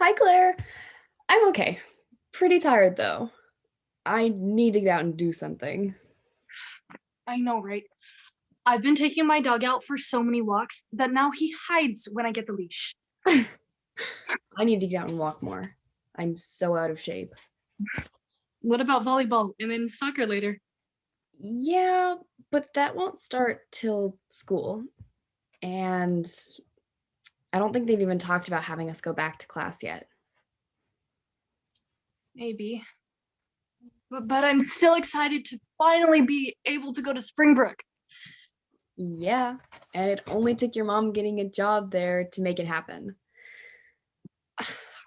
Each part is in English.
Hi, Claire. I'm okay. Pretty tired, though. I need to get out and do something. I know, right? I've been taking my dog out for so many walks that now he hides when I get the leash. I need to get out and walk more. I'm so out of shape. What about volleyball and then soccer later? Yeah, but that won't start till school. And I don't think they've even talked about having us go back to class yet. Maybe. But I'm still excited to finally be able to go to Springbrook. Yeah, and it only took your mom getting a job there to make it happen.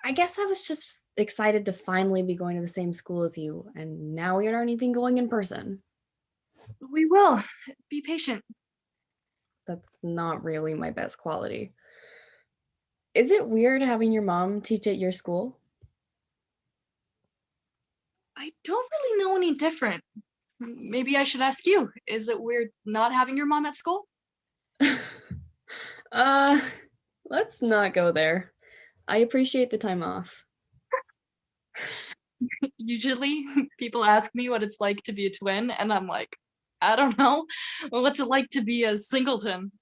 I guess I was just excited to finally be going to the same school as you, and now we aren't even going in person. We will. Be patient. That's not really my best quality. Is it weird having your mom teach at your school? I don't really know any different. Maybe I should ask you. Is it weird not having your mom at school? uh, let's not go there. I appreciate the time off. Usually people ask me what it's like to be a twin, and I'm like, I don't know. What's it like to be a singleton?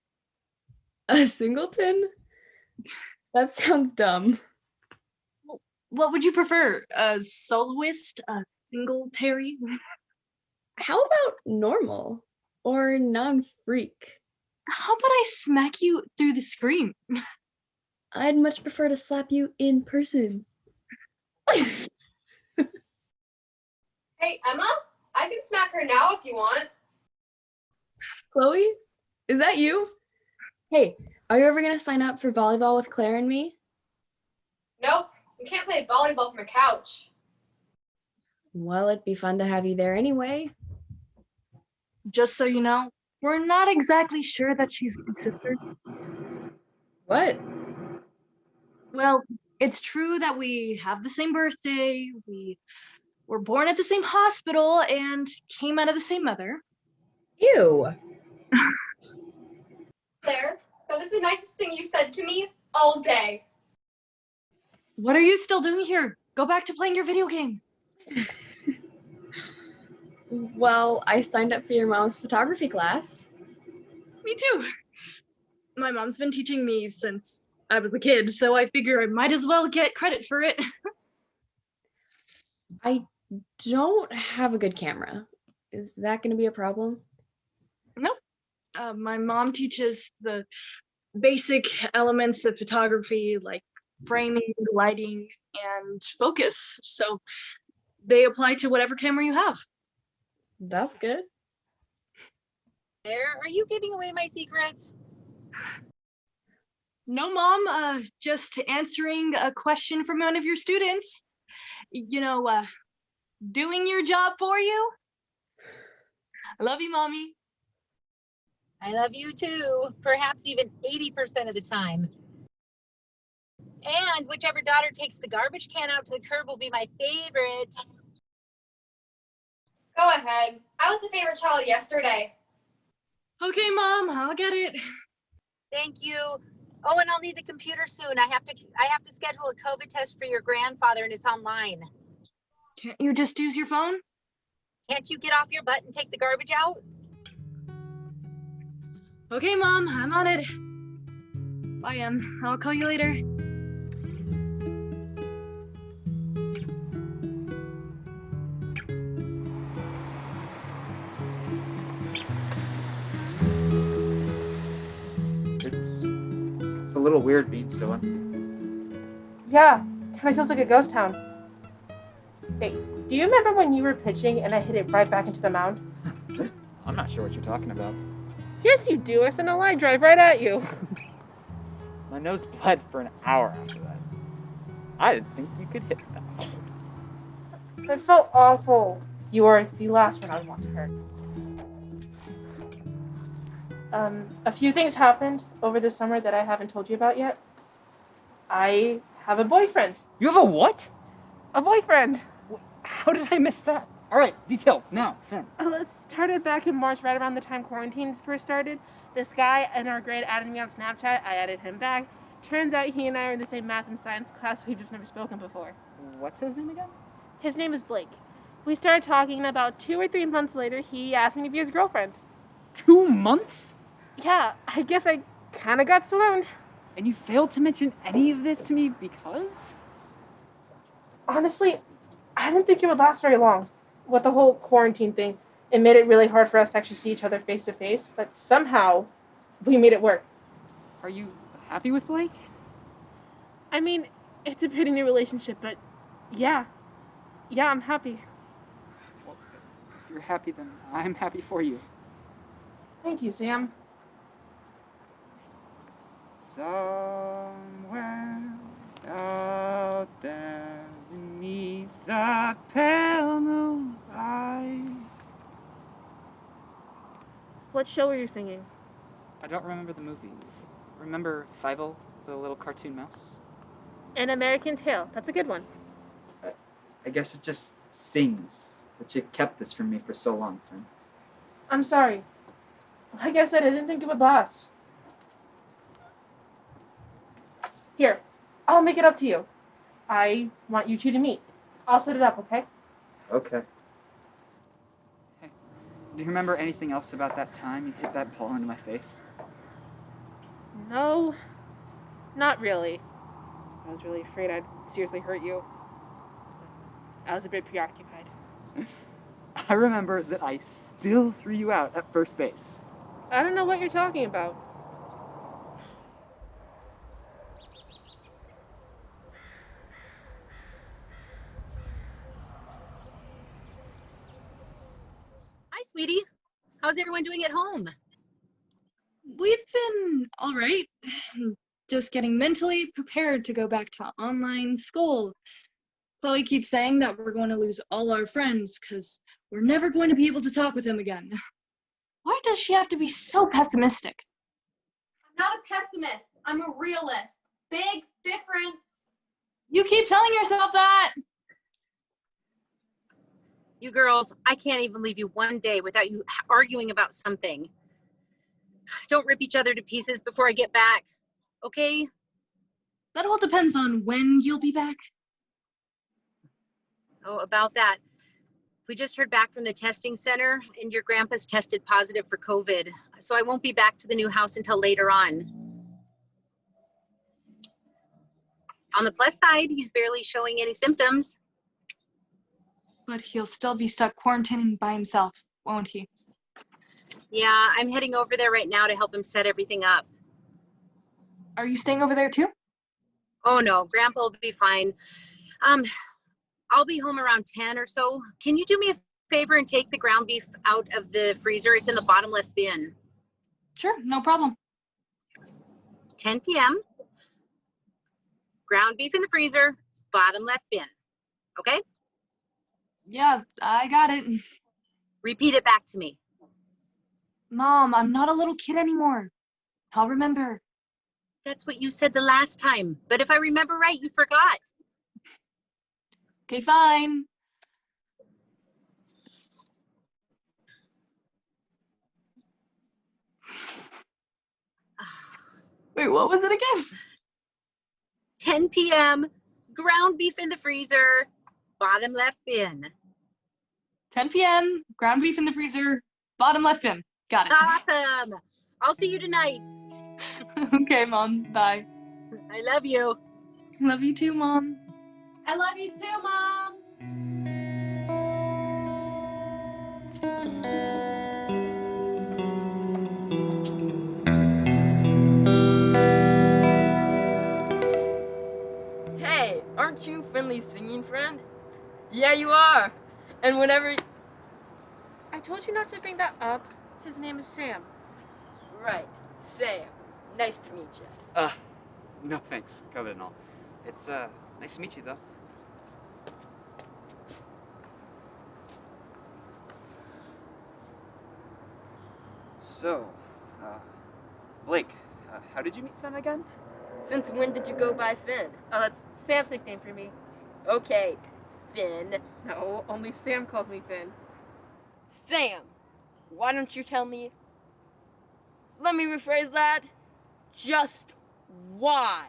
A singleton? That sounds dumb. What would you prefer? A soloist? A single Perry? How about normal or non-freak? How about I smack you through the screen? I'd much prefer to slap you in person. Hey, Emma, I can smack her now if you want. Chloe, is that you? Hey, are you ever gonna sign up for volleyball with Claire and me? Nope, you can't play volleyball from a couch. Well, it'd be fun to have you there anyway. Just so you know, we're not exactly sure that she's my sister. What? Well, it's true that we have the same birthday, we were born at the same hospital, and came out of the same mother. Ew. Claire, that is the nicest thing you said to me all day. What are you still doing here? Go back to playing your video game. Well, I signed up for your mom's photography class. Me too. My mom's been teaching me since I was a kid, so I figure I might as well get credit for it. I don't have a good camera. Is that going to be a problem? Nope. My mom teaches the basic elements of photography like framing, lighting, and focus. So they apply to whatever camera you have. That's good. There, are you giving away my secrets? No, Mom, just answering a question from one of your students. Doing your job for you. I love you, Mommy. I love you too, perhaps even 80% of the time. And whichever daughter takes the garbage can out to the curb will be my favorite. Go ahead. I was the favorite child yesterday. Okay, Mom, I'll get it. Thank you. Oh, and I'll need the computer soon. I have to schedule a COVID test for your grandfather, and it's online. Can't you just use your phone? Can't you get off your butt and take the garbage out? Okay, Mom, I'm on it. Bye, Em. I'll call you later. It's a little weird being so empty. Yeah, kind of feels like a ghost town. Hey, do you remember when you were pitching and I hit it right back into the mound? I'm not sure what you're talking about. Yes, you do. I sent a line drive right at you. My nose bled for an hour after that. I didn't think you could hit that. It felt awful. You were the last one I would want to hurt. A few things happened over the summer that I haven't told you about yet. I have a boyfriend. You have a what? A boyfriend! How did I miss that? All right, details now, Finn. It started back in March, right around the time quarantine first started. This guy in our grade added me on Snapchat. I added him back. Turns out he and I are in the same math and science class. We've just never spoken before. What's his name again? His name is Blake. We started talking, and about 2 or 3 months later, he asked me to be his girlfriend. 2 months? Yeah, I guess I kind of got swooned. And you failed to mention any of this to me because? Honestly, I didn't think it would last very long. With the whole quarantine thing, it made it really hard for us to actually see each other face to face, but somehow we made it work. Are you happy with Blake? I mean, it's a pretty new relationship, but yeah. Yeah, I'm happy. Well, if you're happy, then I'm happy for you. Thank you, Sam. Somewhere out there beneath the pale moonlight. What show were you singing? I don't remember the movie. Remember Fievel, the little cartoon mouse? An American Tale. That's a good one. I guess it just stings that you kept this from me for so long, Finn. I'm sorry. Like I said, I didn't think it would last. Here, I'll make it up to you. I want you two to meet. I'll set it up, okay? Okay. Hey, do you remember anything else about that time you hit that ball into my face? No, not really. I was really afraid I'd seriously hurt you. I was a bit preoccupied. I remember that I still threw you out at first base. I don't know what you're talking about. Hi, sweetie. How's everyone doing at home? We've been all right. Just getting mentally prepared to go back to online school. Chloe keeps saying that we're going to lose all our friends because we're never going to be able to talk with them again. Why does she have to be so pessimistic? I'm not a pessimist. I'm a realist. Big difference. You keep telling yourself that. You girls, I can't even leave you one day without you arguing about something. Don't rip each other to pieces before I get back, okay? That all depends on when you'll be back. Oh, about that. We just heard back from the testing center, and your grandpa's tested positive for COVID, so I won't be back to the new house until later on. On the plus side, he's barely showing any symptoms. But he'll still be stuck quarantining by himself, won't he? Yeah, I'm heading over there right now to help him set everything up. Are you staying over there too? Oh no, Grandpa will be fine. I'll be home around 10 or so. Can you do me a favor and take the ground beef out of the freezer? It's in the bottom left bin. Sure, no problem. 10 p.m. Ground beef in the freezer, bottom left bin. Okay? Yeah, I got it. Repeat it back to me. Mom, I'm not a little kid anymore. I'll remember. That's what you said the last time. But if I remember right, you forgot. Okay, fine. Wait, what was it again? 10 p.m. Ground beef in the freezer, bottom left bin. 10 p.m., ground beef in the freezer, bottom left bin. Got it. Awesome. I'll see you tonight. Okay, Mom. Bye. I love you. Love you too, Mom. I love you too, Mom. Hey, aren't you Finley's singing friend? Yeah, you are. And whenever... I told you not to bring that up. His name is Sam. Right, Sam. Nice to meet you. No thanks, COVID and all. It's, nice to meet you, though. So, Blake, how did you meet Finn again? Since when did you go by Finn? Oh, that's Sam's nickname for me. Okay, Finn. No, only Sam calls me Finn. Sam, why don't you tell me... Let me rephrase that. Just Why?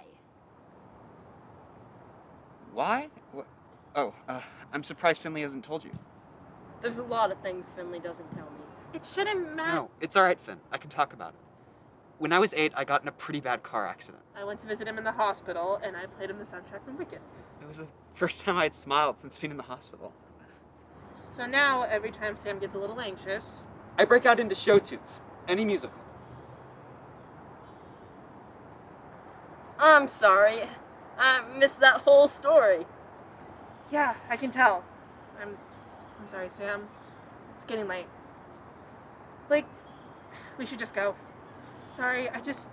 Why? Oh, I'm surprised Finley hasn't told you. There's a lot of things Finley doesn't tell me. It shouldn't matter. No, it's alright, Finn. I can talk about it. When I was 8, I got in a pretty bad car accident. I went to visit him in the hospital, and I played him the soundtrack from Wicked. It was the first time I had smiled since being in the hospital. So now, every time Sam gets a little anxious, I break out into show tunes. Any musical. I'm sorry. I missed that whole story. yeah, I can tell. I'm sorry, Sam. It's getting late. Like, we should just go. Sorry, I just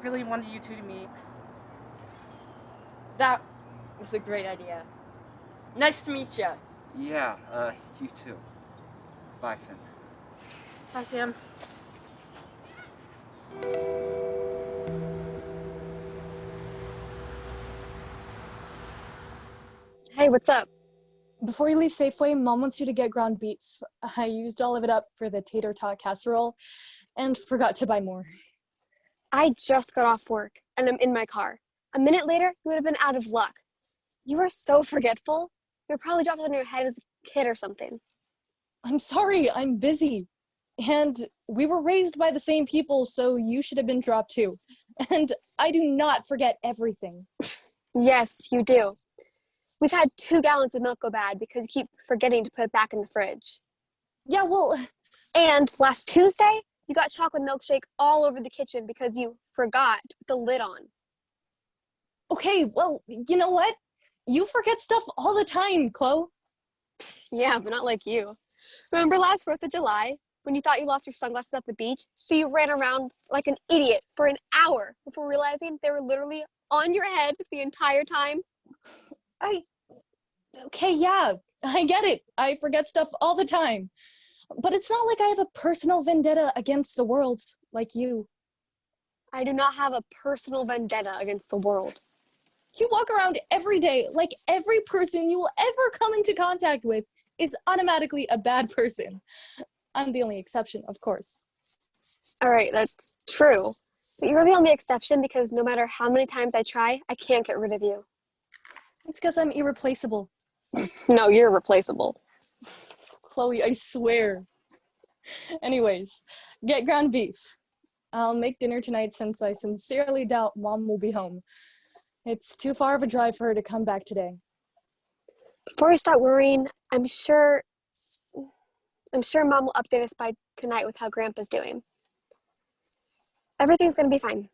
really wanted you two to meet. That was a great idea. Nice to meet you. Yeah, you too. Bye, Finn. Bye, Sam. Hey, what's up? Before you leave Safeway, Mom wants you to get ground beef. I used all of it up for the tater tot casserole and forgot to buy more. I just got off work and I'm in my car. A minute later, you would have been out of luck. You are so forgetful. You're probably dropped on your head as a kid or something. I'm sorry, I'm busy. And we were raised by the same people, so you should have been dropped too. And I do not forget everything. Yes, you do. We've had 2 gallons of milk go bad because you keep forgetting to put it back in the fridge. Yeah, well... And last Tuesday, you got chocolate milkshake all over the kitchen because you forgot to put the lid on. Okay, well, you know what? You forget stuff all the time, Chloe. Yeah, but not like you. Remember last 4th of July when you thought you lost your sunglasses at the beach? So you ran around like an idiot for an hour before realizing they were literally on your head the entire time? Okay, yeah, I get it. I forget stuff all the time. But it's not like I have a personal vendetta against the world like you. I do not have a personal vendetta against the world. You walk around every day like every person you will ever come into contact with is automatically a bad person. I'm the only exception, of course. All right, that's true. But you're the only exception because no matter how many times I try, I can't get rid of you. It's because I'm irreplaceable. No, you're replaceable. Chloe, I swear. Anyways, get ground beef. I'll make dinner tonight since I sincerely doubt Mom will be home. It's too far of a drive for her to come back today. Before we start worrying, I'm sure Mom will update us by tonight with how Grandpa's doing. Everything's gonna be fine.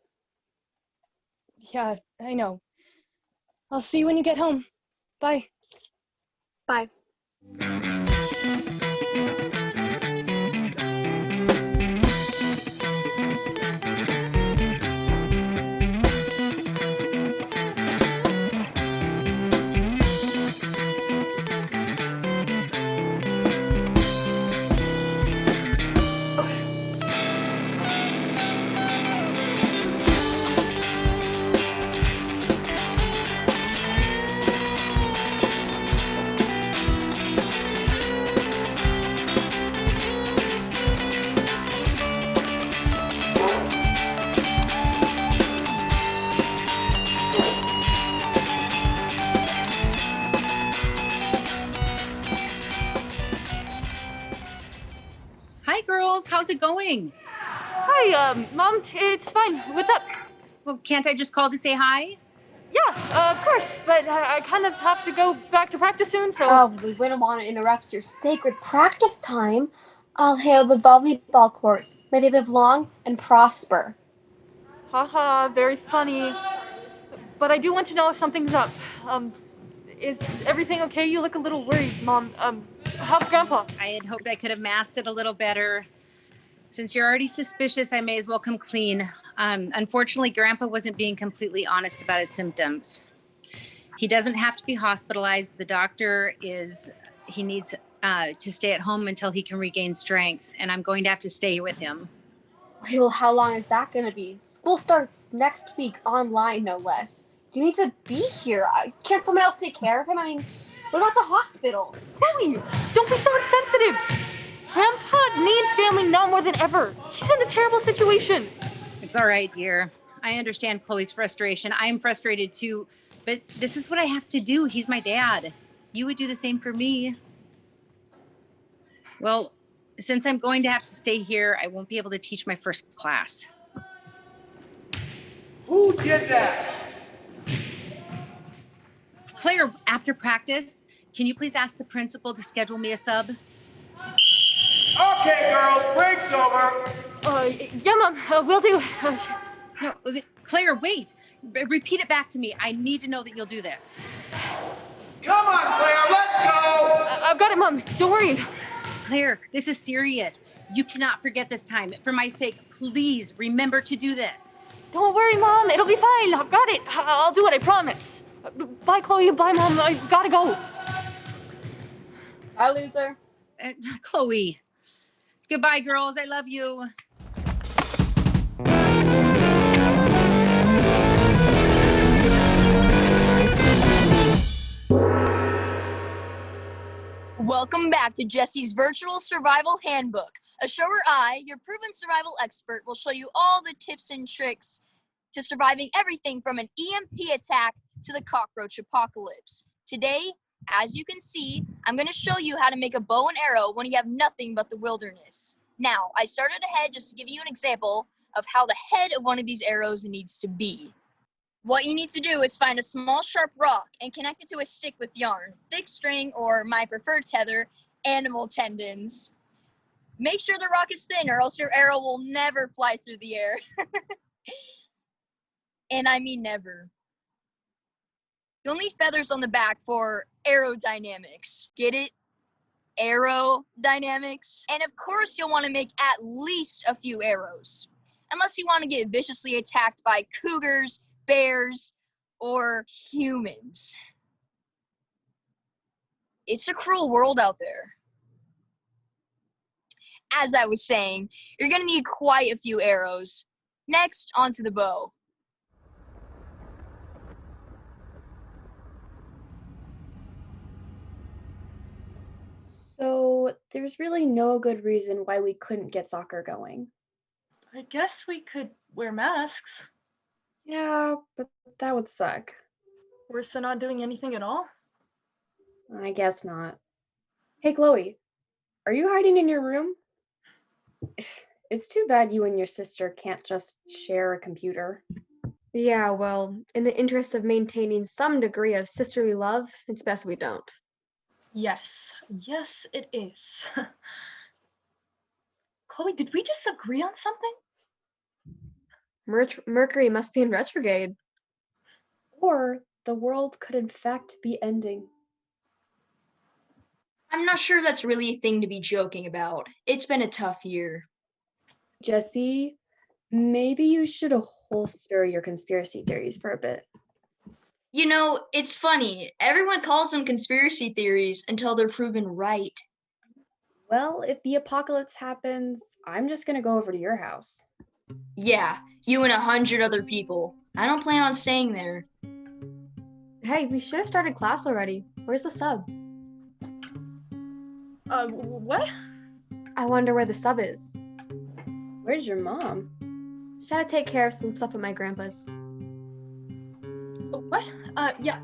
Yeah, I know. I'll see you when you get home. Bye. Bye. Hi, girls. How's it going? Hi, Mom. It's fine. What's up? Well, can't I just call to say hi? Yeah, of course. But I kind of have to go back to practice soon, so... Oh, we wouldn't want to interrupt your sacred practice time. I'll hail the volleyball courts. May they live long and prosper. Haha, very funny. But I do want to know if something's up. Is everything okay? You look a little worried, Mom. How's Grandpa? I had hoped I could have masked it a little better. Since you're already suspicious, I may as well come clean. Unfortunately, Grandpa wasn't being completely honest about his symptoms. He doesn't have to be hospitalized. The doctor he needs to stay at home until he can regain strength, and I'm going to have to stay with him. Okay, well, how long is that going to be? School starts next week, online, no less. You need to be here. Can't someone else take care of him? I mean, what about the hospitals? Chloe, don't be so insensitive. Grandpa needs family now more than ever. He's in a terrible situation. It's all right, dear. I understand Chloe's frustration. I'm frustrated too, but this is what I have to do. He's my dad. You would do the same for me. Well, since I'm going to have to stay here, I won't be able to teach my first class. Who did that? Claire, after practice, can you please ask the principal to schedule me a sub? Okay, girls, break's over. Yeah, Mom, will do. No, Claire, wait. Repeat it back to me. I need to know that you'll do this. Come on, Claire, let's go. I've got it, Mom. Don't worry. Claire, this is serious. You cannot forget this time. For my sake, please remember to do this. Don't worry, Mom. It'll be fine. I've got it. I'll do it, I promise. Bye, Chloe. Bye, Mom. I gotta go. Bye, loser. Chloe. Goodbye, girls. I love you. Welcome back to Jesse's Virtual Survival Handbook, a show where I, your proven survival expert, will show you all the tips and tricks to surviving everything from an EMP attack to the cockroach apocalypse. Today, as you can see, I'm going to show you how to make a bow and arrow when you have nothing but the wilderness. Now, I started ahead just to give you an example of how the head of one of these arrows needs to be. What you need to do is find a small sharp rock and connect it to a stick with yarn, thick string, or my preferred tether, animal tendons. Make sure the rock is thin or else your arrow will never fly through the air. And I mean never. You'll need feathers on the back for aerodynamics. Get it? Aerodynamics. And of course you'll want to make at least a few arrows. Unless you want to get viciously attacked by cougars, bears, or humans. It's a cruel world out there. As I was saying, you're going to need quite a few arrows. Next, onto the bow. So there's really no good reason why we couldn't get soccer going. I guess we could wear masks. Yeah, but that would suck. Worse than not doing anything at all? I guess not. Hey, Chloe, are you hiding in your room? It's too bad you and your sister can't just share a computer. Yeah, well, in the interest of maintaining some degree of sisterly love, it's best we don't. Yes. Yes, it is. Chloe, did we just agree on something? Mercury must be in retrograde. Or the world could in fact be ending. I'm not sure that's really a thing to be joking about. It's been a tough year. Jesse, maybe you should holster your conspiracy theories for a bit. You know, it's funny. Everyone calls them conspiracy theories until they're proven right. Well, if the apocalypse happens, I'm just gonna go over to your house. Yeah, you and 100 other people. I don't plan on staying there. Hey, we should have started class already. Where's the sub? What? I wonder where the sub is. Where's your mom? She had to take care of some stuff at my grandpa's. What? Yeah,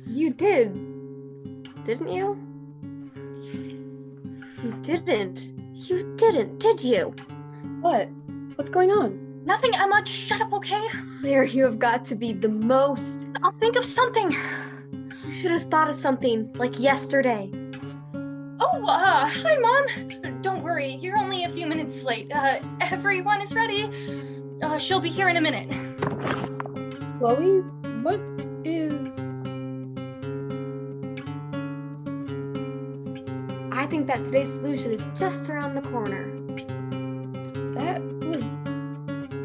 You did, didn't you? You didn't. You didn't, did you? What? What's going on? Nothing, Emma. Shut up, okay? Claire, you have got to be the most. I'll think of something. You should have thought of something, like yesterday. Oh, hi, Mom. Don't worry, you're only a few minutes late. Everyone is ready. She'll be here in a minute. Chloe, what is... I think that today's solution is just around the corner. That was,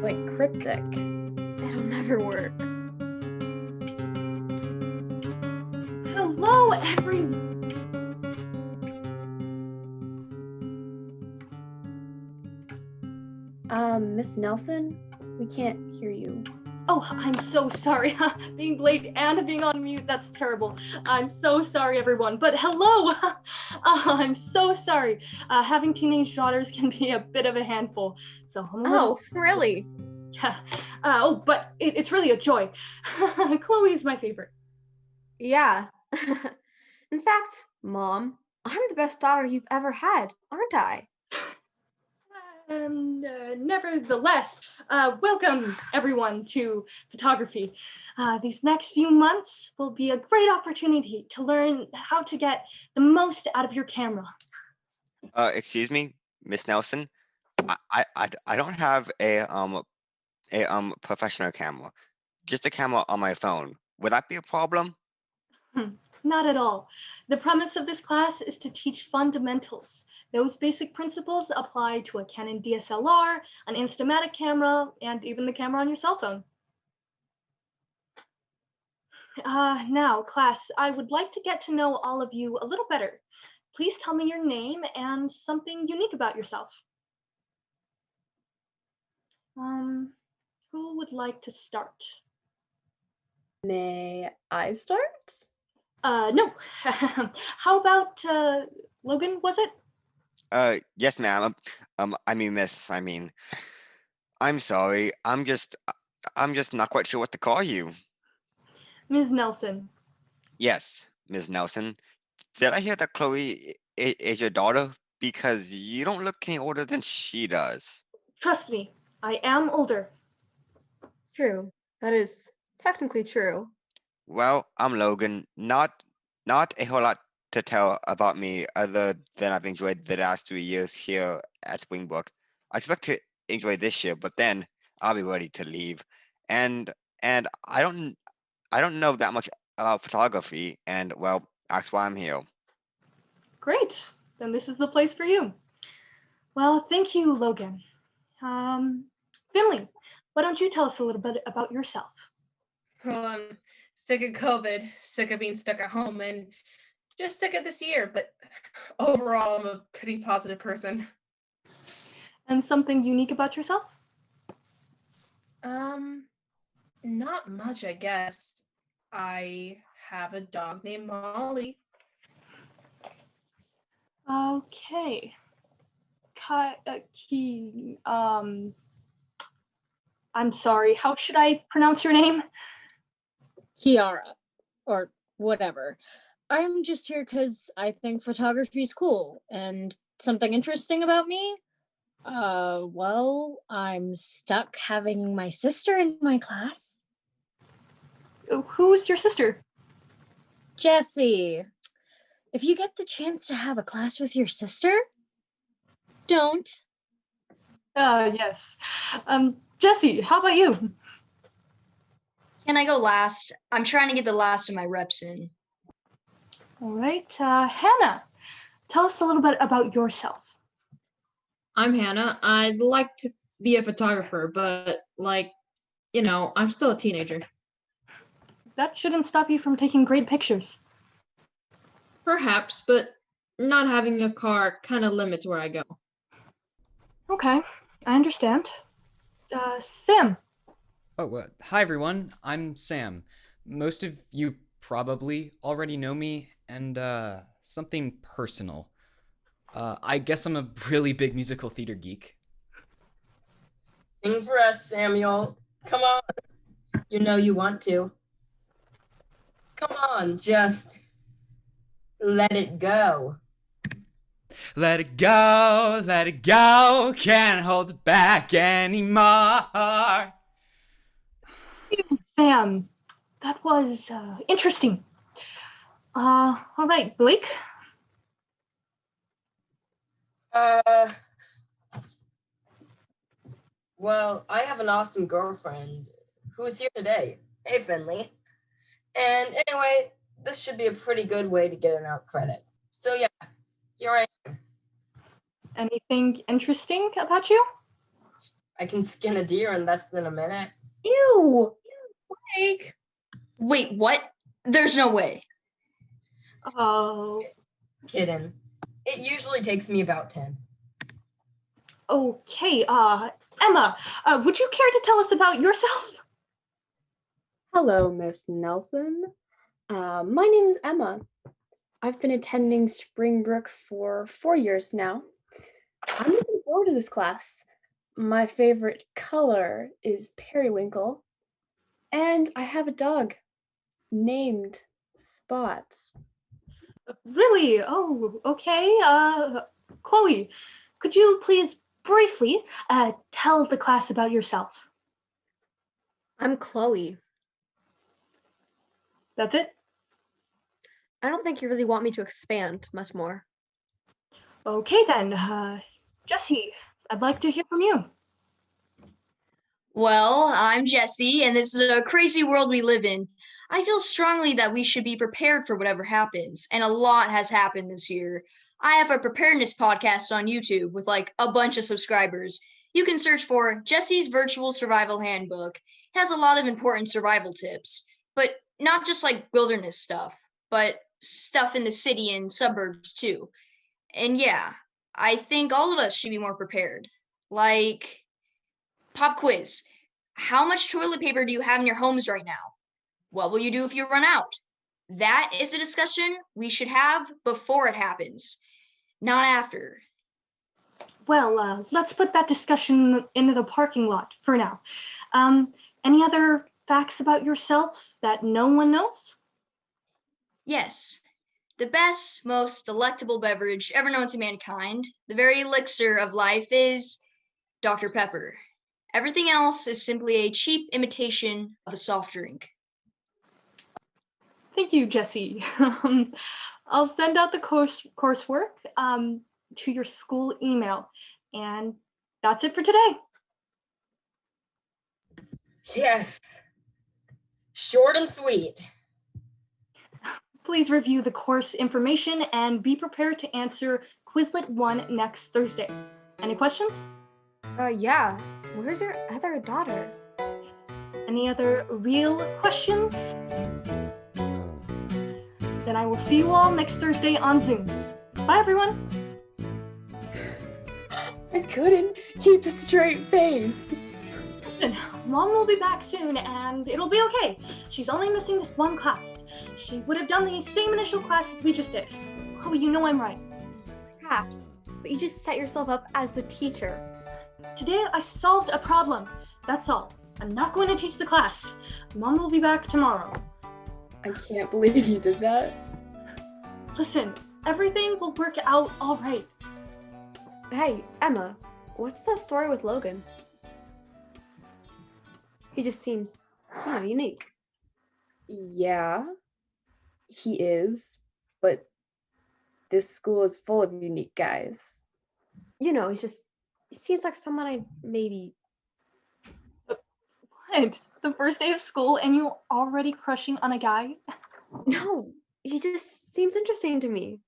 like, cryptic. It'll never work. Hello, everyone. Miss Nelson, we can't hear you. Oh, I'm so sorry. Being late and being on mute, that's terrible. I'm so sorry, everyone. But hello! I'm so sorry. Having teenage daughters can be a bit of a handful. So I'm a little... Oh, really? Yeah. But it's really a joy. Chloe's my favorite. Yeah. In fact, Mom, I'm the best daughter you've ever had, aren't I? And nevertheless, welcome everyone to photography. These next few months will be a great opportunity to learn how to get the most out of your camera. Excuse me, Miss Nelson. I don't have a professional camera, just a camera on my phone. Would that be a problem? Not at all. The premise of this class is to teach fundamentals. Those basic principles apply to a Canon DSLR, an Instamatic camera, and even the camera on your cell phone. Now, class, I would like to get to know all of you a little better. Please tell me your name and something unique about yourself. Who would like to start? May I start? No. How about Logan, was it? Yes, ma'am. Miss. I'm sorry. I'm just not quite sure what to call you. Ms. Nelson. Yes, Ms. Nelson. Did I hear that Chloe is your daughter? Because you don't look any older than she does. Trust me, I am older. True. That is technically true. Well, I'm Logan. Not a whole lot to tell about me other than I've enjoyed the last 3 years here at Springbrook. I expect to enjoy this year, but then I'll be ready to leave. And I don't know that much about photography, and well, that's why I'm here. Great. Then this is the place for you. Well, thank you, Logan. Finley, why don't you tell us a little bit about yourself? Well, I'm sick of COVID, sick of being stuck at home, and just sick of this year, but overall, I'm a pretty positive person. And something unique about yourself? Not much, I guess. I have a dog named Molly. Okay. I'm sorry, how should I pronounce your name? Kiara, or whatever. I'm just here because I think photography is cool. And something interesting about me? Well, I'm stuck having my sister in my class. Who's your sister? Jessie. If you get the chance to have a class with your sister, don't. Yes. Jessie, how about you? Can I go last? I'm trying to get the last of my reps in. All right, Hannah, tell us a little bit about yourself. I'm Hannah. I'd like to be a photographer, but I'm still a teenager. That shouldn't stop you from taking great pictures. Perhaps, but not having a car kind of limits where I go. Okay, I understand. Sam. Oh, hi everyone. I'm Sam. Most of you probably already know me, and something personal. I guess I'm a really big musical theater geek. Sing for us, Samuel. Come on. You know you want to. Come on, just let it go. Let it go, can't hold it back anymore. Sam, that was interesting. All right, Blake. Well, I have an awesome girlfriend who's here today. Hey, Finley. And anyway, this should be a pretty good way to get an out credit. So yeah, here I am. Anything interesting about you? I can skin a deer in less than a minute. Ew. Blake. Wait, what? There's no way. Oh. Kidding. It usually takes me about 10. Okay, Emma, would you care to tell us about yourself? Hello, Miss Nelson. My name is Emma. I've been attending Springbrook for 4 years now. I'm looking forward to this class. My favorite color is periwinkle, and I have a dog named Spot. Really? Oh, okay. Chloe, could you please briefly tell the class about yourself? I'm Chloe. That's it? I don't think you really want me to expand much more. Okay then, Jesse, I'd like to hear from you. Well, I'm Jesse, and this is a crazy world we live in. I feel strongly that we should be prepared for whatever happens, and a lot has happened this year. I have a preparedness podcast on YouTube with like a bunch of subscribers. You can search for Jesse's Virtual Survival Handbook. It has a lot of important survival tips, but not just like wilderness stuff, but stuff in the city and suburbs too. And yeah, I think all of us should be more prepared. Like, pop quiz. How much toilet paper do you have in your homes right now? What will you do if you run out? That is a discussion we should have before it happens, not after. Well, let's put that discussion into the parking lot for now. Any other facts about yourself that no one knows? Yes, the best, most delectable beverage ever known to mankind, the very elixir of life, is Dr. Pepper. Everything else is simply a cheap imitation of a soft drink. Thank you, Jesse. I'll send out the coursework to your school email. And that's it for today. Yes. Short and sweet. Please review the course information and be prepared to answer Quizlet 1 next Thursday. Any questions? Yeah. Where's your other daughter? Any other real questions? Then I will see you all next Thursday on Zoom. Bye, everyone. I couldn't keep a straight face. Listen, Mom will be back soon and it'll be okay. She's only missing this one class. She would have done the same initial classes we just did. Chloe, you know I'm right. Perhaps, but you just set yourself up as the teacher. Today I solved a problem. That's all. I'm not going to teach the class. Mom will be back tomorrow. I can't believe you did that. Listen, everything will work out all right. Hey, Emma, what's the story with Logan? He just seems, unique. Yeah, he is, but this school is full of unique guys. He seems like someone I maybe... What? The first day of school and you already crushing on a guy? No, he just seems interesting to me.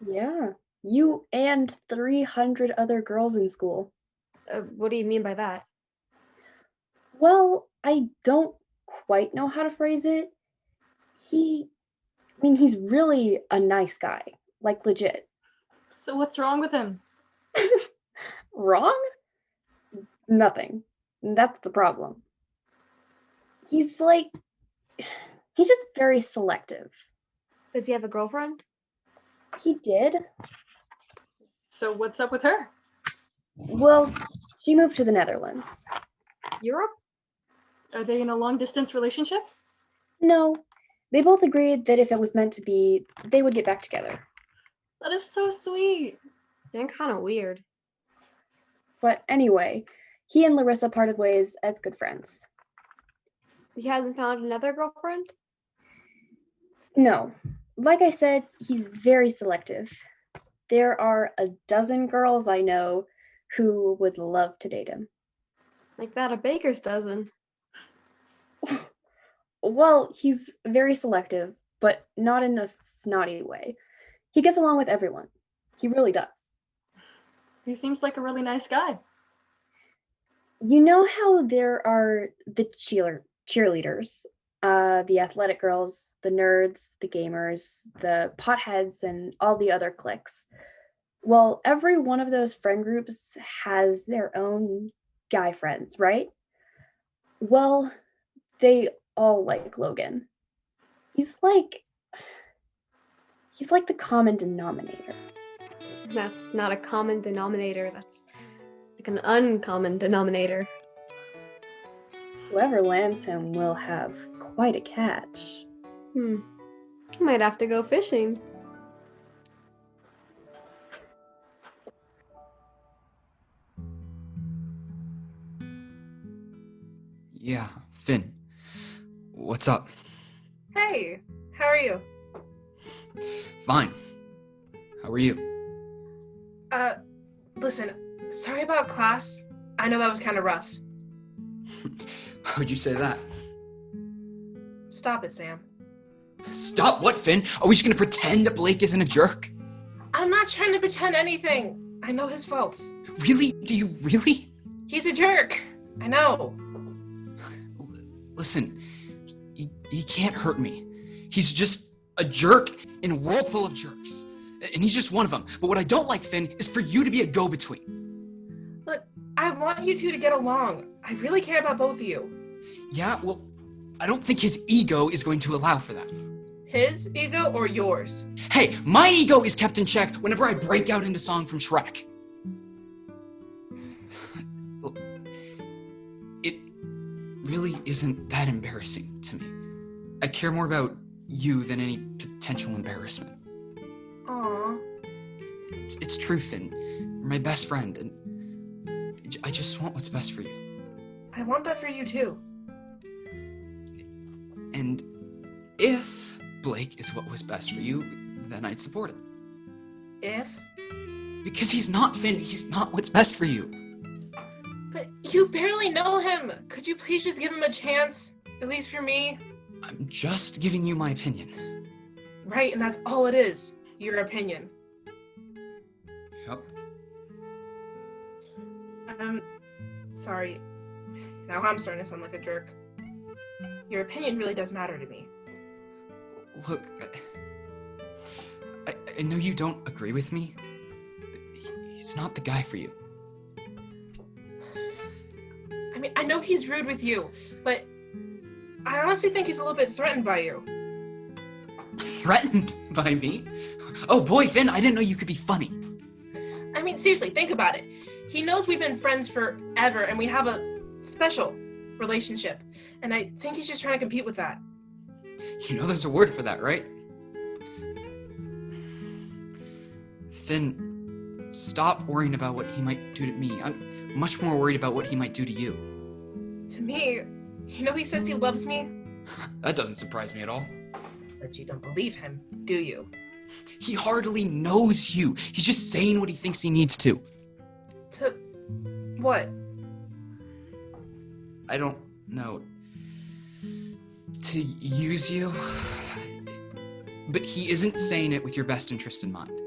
Yeah, you and 300 other girls in school. What do you mean by that? Well, I don't quite know how to phrase it. He's really a nice guy, like legit. So what's wrong with him? Wrong? Nothing. That's the problem. He's just very selective. Does he have a girlfriend? He did. So what's up with her? Well, she moved to the Netherlands. Europe? Are they in a long-distance relationship? No. They both agreed that if it was meant to be, they would get back together. That is so sweet. And kind of weird. But anyway, he and Larissa parted ways as good friends. He hasn't found another girlfriend? No. Like I said, he's very selective. There are a dozen girls I know who would love to date him. Like that a baker's dozen. Well, he's very selective, but not in a snotty way. He gets along with everyone. He really does. He seems like a really nice guy. You know how there are the cheerleaders, the athletic girls, the nerds, the gamers, the potheads, and all the other cliques? Well, every one of those friend groups has their own guy friends, right? Well, they all like Logan. He's like the common denominator. That's not a common denominator, that's like an uncommon denominator. Whoever lands him will have quite a catch. Might have to go fishing. Yeah, Finn. What's up? Hey, how are you? Fine. How are you? Listen, sorry about class. I know that was kind of rough. How would you say that? Stop it, Sam. Stop what, Finn? Are we just gonna pretend that Blake isn't a jerk? I'm not trying to pretend anything. I know his faults. Really? Do you really? He's a jerk. I know. Listen, he can't hurt me. He's just a jerk in a world full of jerks. And he's just one of them. But what I don't like, Finn, is for you to be a go-between. Look, I want you two to get along. I really care about both of you. Yeah, well, I don't think his ego is going to allow for that. His ego or yours? Hey, my ego is kept in check whenever I break out into song from Shrek. It really isn't that embarrassing to me. I care more about you than any potential embarrassment. Aww. It's true, Finn. You're my best friend, and I just want what's best for you. I want that for you too. And if Blake is what was best for you, then I'd support it. If? Because he's not, Finn. He's not what's best for you. But you barely know him. Could you please just give him a chance? At least for me? I'm just giving you my opinion. Right, and that's all it is. Your opinion. Yep. Sorry. Now I'm starting to sound like a jerk. Your opinion really does matter to me. Look, I know you don't agree with me, but he's not the guy for you. I mean, I know he's rude with you, but I honestly think he's a little bit threatened by you. Threatened by me? Oh boy, Finn, I didn't know you could be funny. I mean, seriously, think about it. He knows we've been friends forever and we have a special relationship. And I think he's just trying to compete with that. You know there's a word for that, right? Finn, stop worrying about what he might do to me. I'm much more worried about what he might do to you. To me, you know he says he loves me? That doesn't surprise me at all. But you don't believe him, do you? He hardly knows you. He's just saying what he thinks he needs to. To what? I don't know. To use you? But he isn't saying it with your best interest in mind.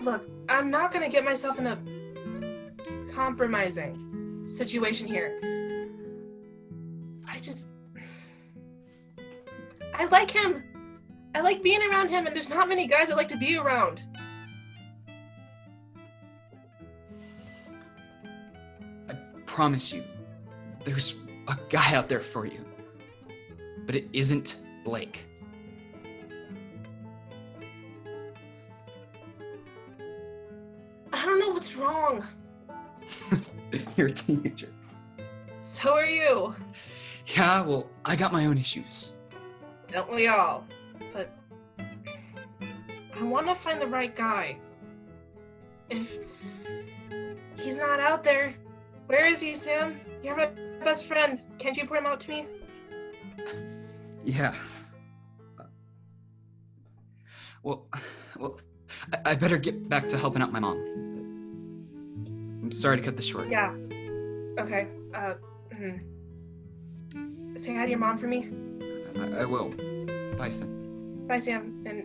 Look, I'm not gonna get myself in a compromising situation here. I like him. I like being around him, and there's not many guys I like to be around. I promise you, there's a guy out there for you. But it isn't Blake. I don't know what's wrong. You're a teenager. So are you. Yeah, well, I got my own issues. Don't we all? But I want to find the right guy. If he's not out there, where is he, Sam? You're my best friend. Can't you point him out to me? Yeah. Well, I better get back to helping out my mom. I'm sorry to cut this short. Yeah. Okay. Say hi to your mom for me. I will. Bye, Finn. Bye, Sam. And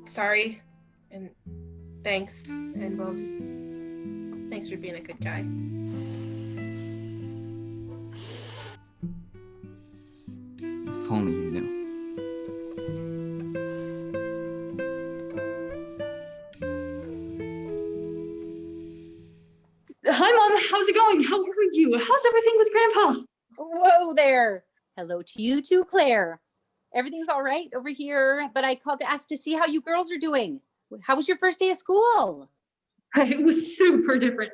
sorry. And thanks. And well, just thanks for being a good guy. If only you knew. Hi, Mom. How's it going? How are you? How's everything with Grandpa? Whoa there. Hello to you too, Claire. Everything's all right over here, but I called to ask to see how you girls are doing. How was your first day of school? It was super different.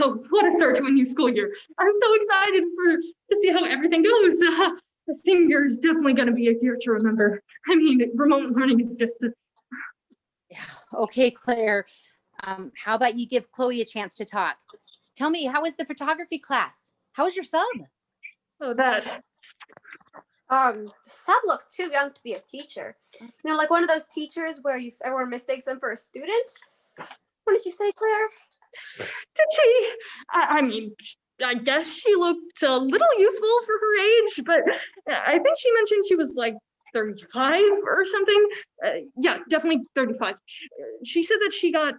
Oh, what a start to a new school year. I'm so excited to see how everything goes. The senior year is definitely going to be a year to remember. I mean, remote learning is just Okay, Claire. How about you give Chloe a chance to talk? Tell me, how was the photography class? How was your sub? Oh, that. The sub looked too young to be a teacher. You know, like one of those teachers where everyone mistakes them for a student. What did you say, Claire? Did she? I mean, I guess she looked a little useful for her age, but I think she mentioned she was like 35 or something. Yeah, definitely 35. She said that she got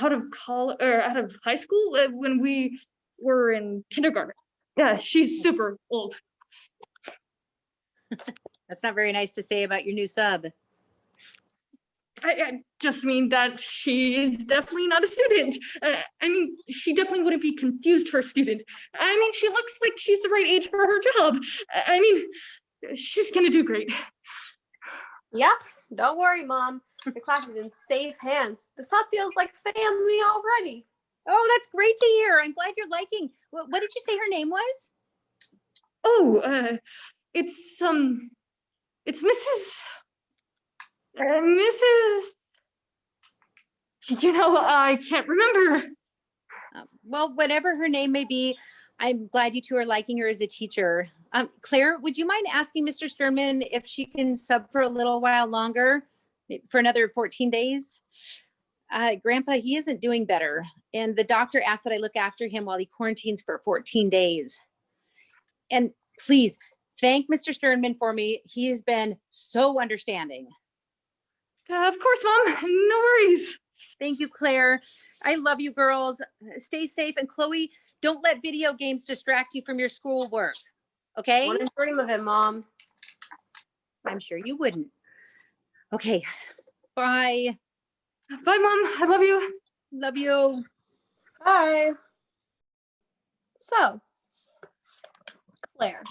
out of college or out of high school when we were in kindergarten. Yeah, she's super old. That's not very nice to say about your new sub. I just mean that she is definitely not a student. I mean, she definitely wouldn't be confused for a student. I mean, she looks like she's the right age for her job. I mean, she's gonna do great. Yep, don't worry, Mom. The class is in safe hands. The sub feels like family already. Oh, that's great to hear. I'm glad you're liking. What did you say her name was? Oh, it's Mrs. You know, I can't remember. Well, whatever her name may be, I'm glad you two are liking her as a teacher. Claire, would you mind asking Mr. Sternman if she can sub for a little while longer, for another 14 days? Grandpa, he isn't doing better, and the doctor asked that I look after him while he quarantines for 14 days. And please, thank Mr. Sternman for me. He has been so understanding. Of course, Mom. No worries. Thank you, Claire. I love you girls. Stay safe. And Chloe, don't let video games distract you from your schoolwork. Okay? Wouldn't dream of it, Mom. I'm sure you wouldn't. Okay. Bye. Bye, Mom. I love you. Love you. Bye. So, Claire,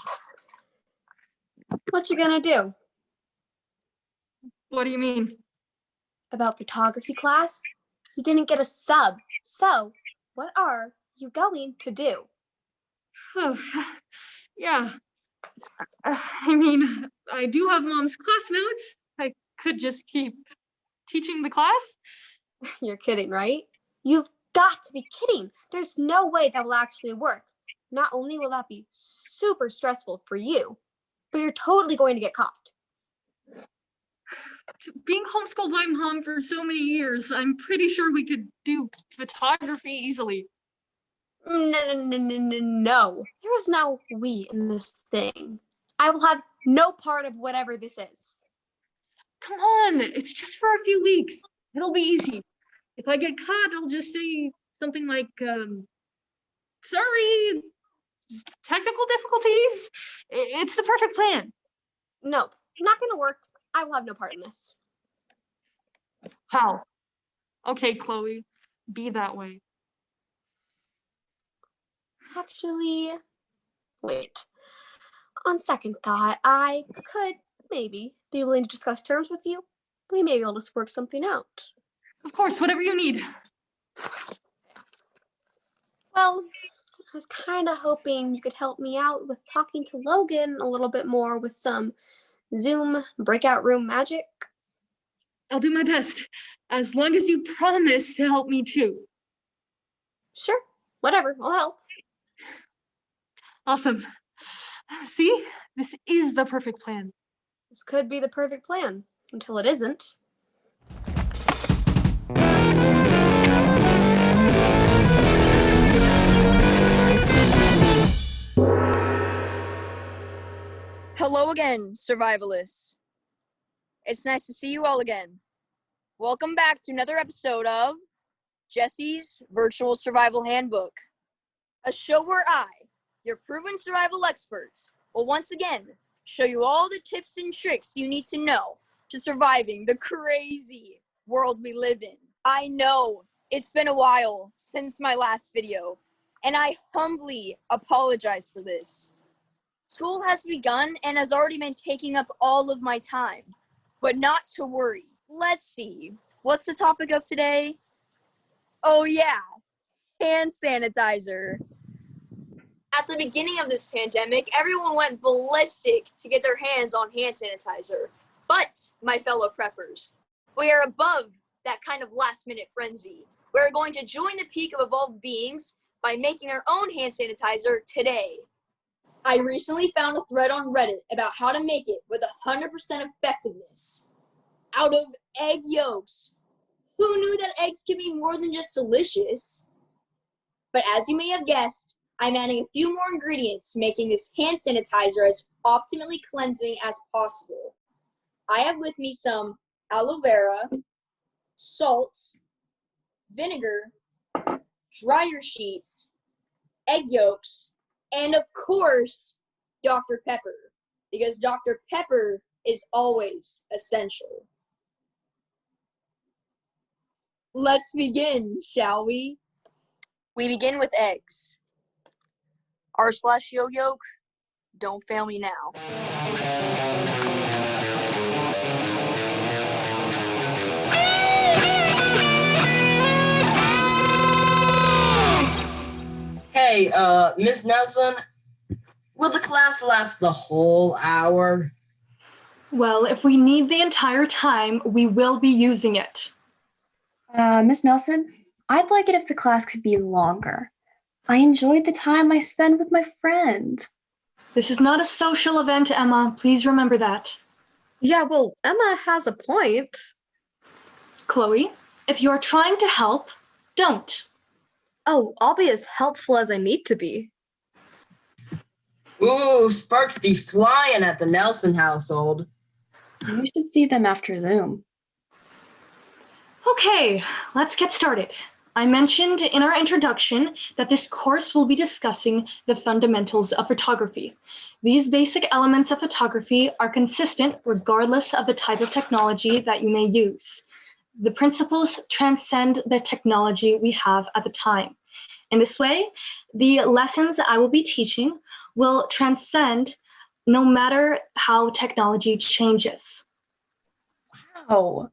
what you gonna do? What do you mean? About photography class? You didn't get a sub. So, what are you going to do? Oh, yeah. I mean, I do have Mom's class notes. I could just keep teaching the class. You're kidding, right? You've got to be kidding. There's no way that will actually work. Not only will that be super stressful for you, but you're totally going to get caught. Being homeschooled by Mom for so many years, I'm pretty sure we could do photography easily. No. There is no we in this thing. I will have no part of whatever this is. Come on, it's just for a few weeks. It'll be easy. If I get caught, I'll just say something like, sorry, technical difficulties. It's the perfect plan. Nope, not gonna work. I will have no part in this. How? Okay, Chloe, be that way. Actually, wait. On second thought, I could maybe be willing to discuss terms with you. We may be able to work something out. Of course, whatever you need. Well, I was kind of hoping you could help me out with talking to Logan a little bit more with some Zoom breakout room magic. I'll do my best, as long as you promise to help me too. Sure, whatever, I'll help. Awesome. See, this is the perfect plan. This could be the perfect plan, until it isn't. Hello again, survivalists. It's nice to see you all again. Welcome back to another episode of Jesse's Virtual Survival Handbook, a show where I, your proven survival experts, will once again show you all the tips and tricks you need to know to surviving the crazy world we live in. I know it's been a while since my last video, and I humbly apologize for this. School has begun and has already been taking up all of my time. But not to worry. Let's see. What's the topic of today? Oh yeah, hand sanitizer. At the beginning of this pandemic, everyone went ballistic to get their hands on hand sanitizer. But, my fellow preppers, we are above that kind of last-minute frenzy. We're going to join the peak of evolved beings by making our own hand sanitizer today. I recently found a thread on Reddit about how to make it with 100% effectiveness. Out of egg yolks. Who knew that eggs could be more than just delicious? But as you may have guessed, I'm adding a few more ingredients, making this hand sanitizer as optimally cleansing as possible. I have with me some aloe vera, salt, vinegar, dryer sheets, egg yolks, and of course, Dr. Pepper, because Dr. Pepper is always essential. Let's begin, shall we? We begin with eggs. R/yo yolk, don't fail me now. Hey, Miss Nelson, will the class last the whole hour? Well, if we need the entire time, we will be using it. Miss Nelson, I'd like it if the class could be longer. I enjoyed the time I spent with my friend. This is not a social event, Emma. Please remember that. Yeah, well, Emma has a point. Chloe, if you are trying to help, don't. Oh, I'll be as helpful as I need to be. Ooh, sparks be flying at the Nelson household. You should see them after Zoom. Okay, let's get started. I mentioned in our introduction that this course will be discussing the fundamentals of photography. These basic elements of photography are consistent regardless of the type of technology that you may use. The principles transcend the technology we have at the time. In this way, the lessons I will be teaching will transcend no matter how technology changes. Wow.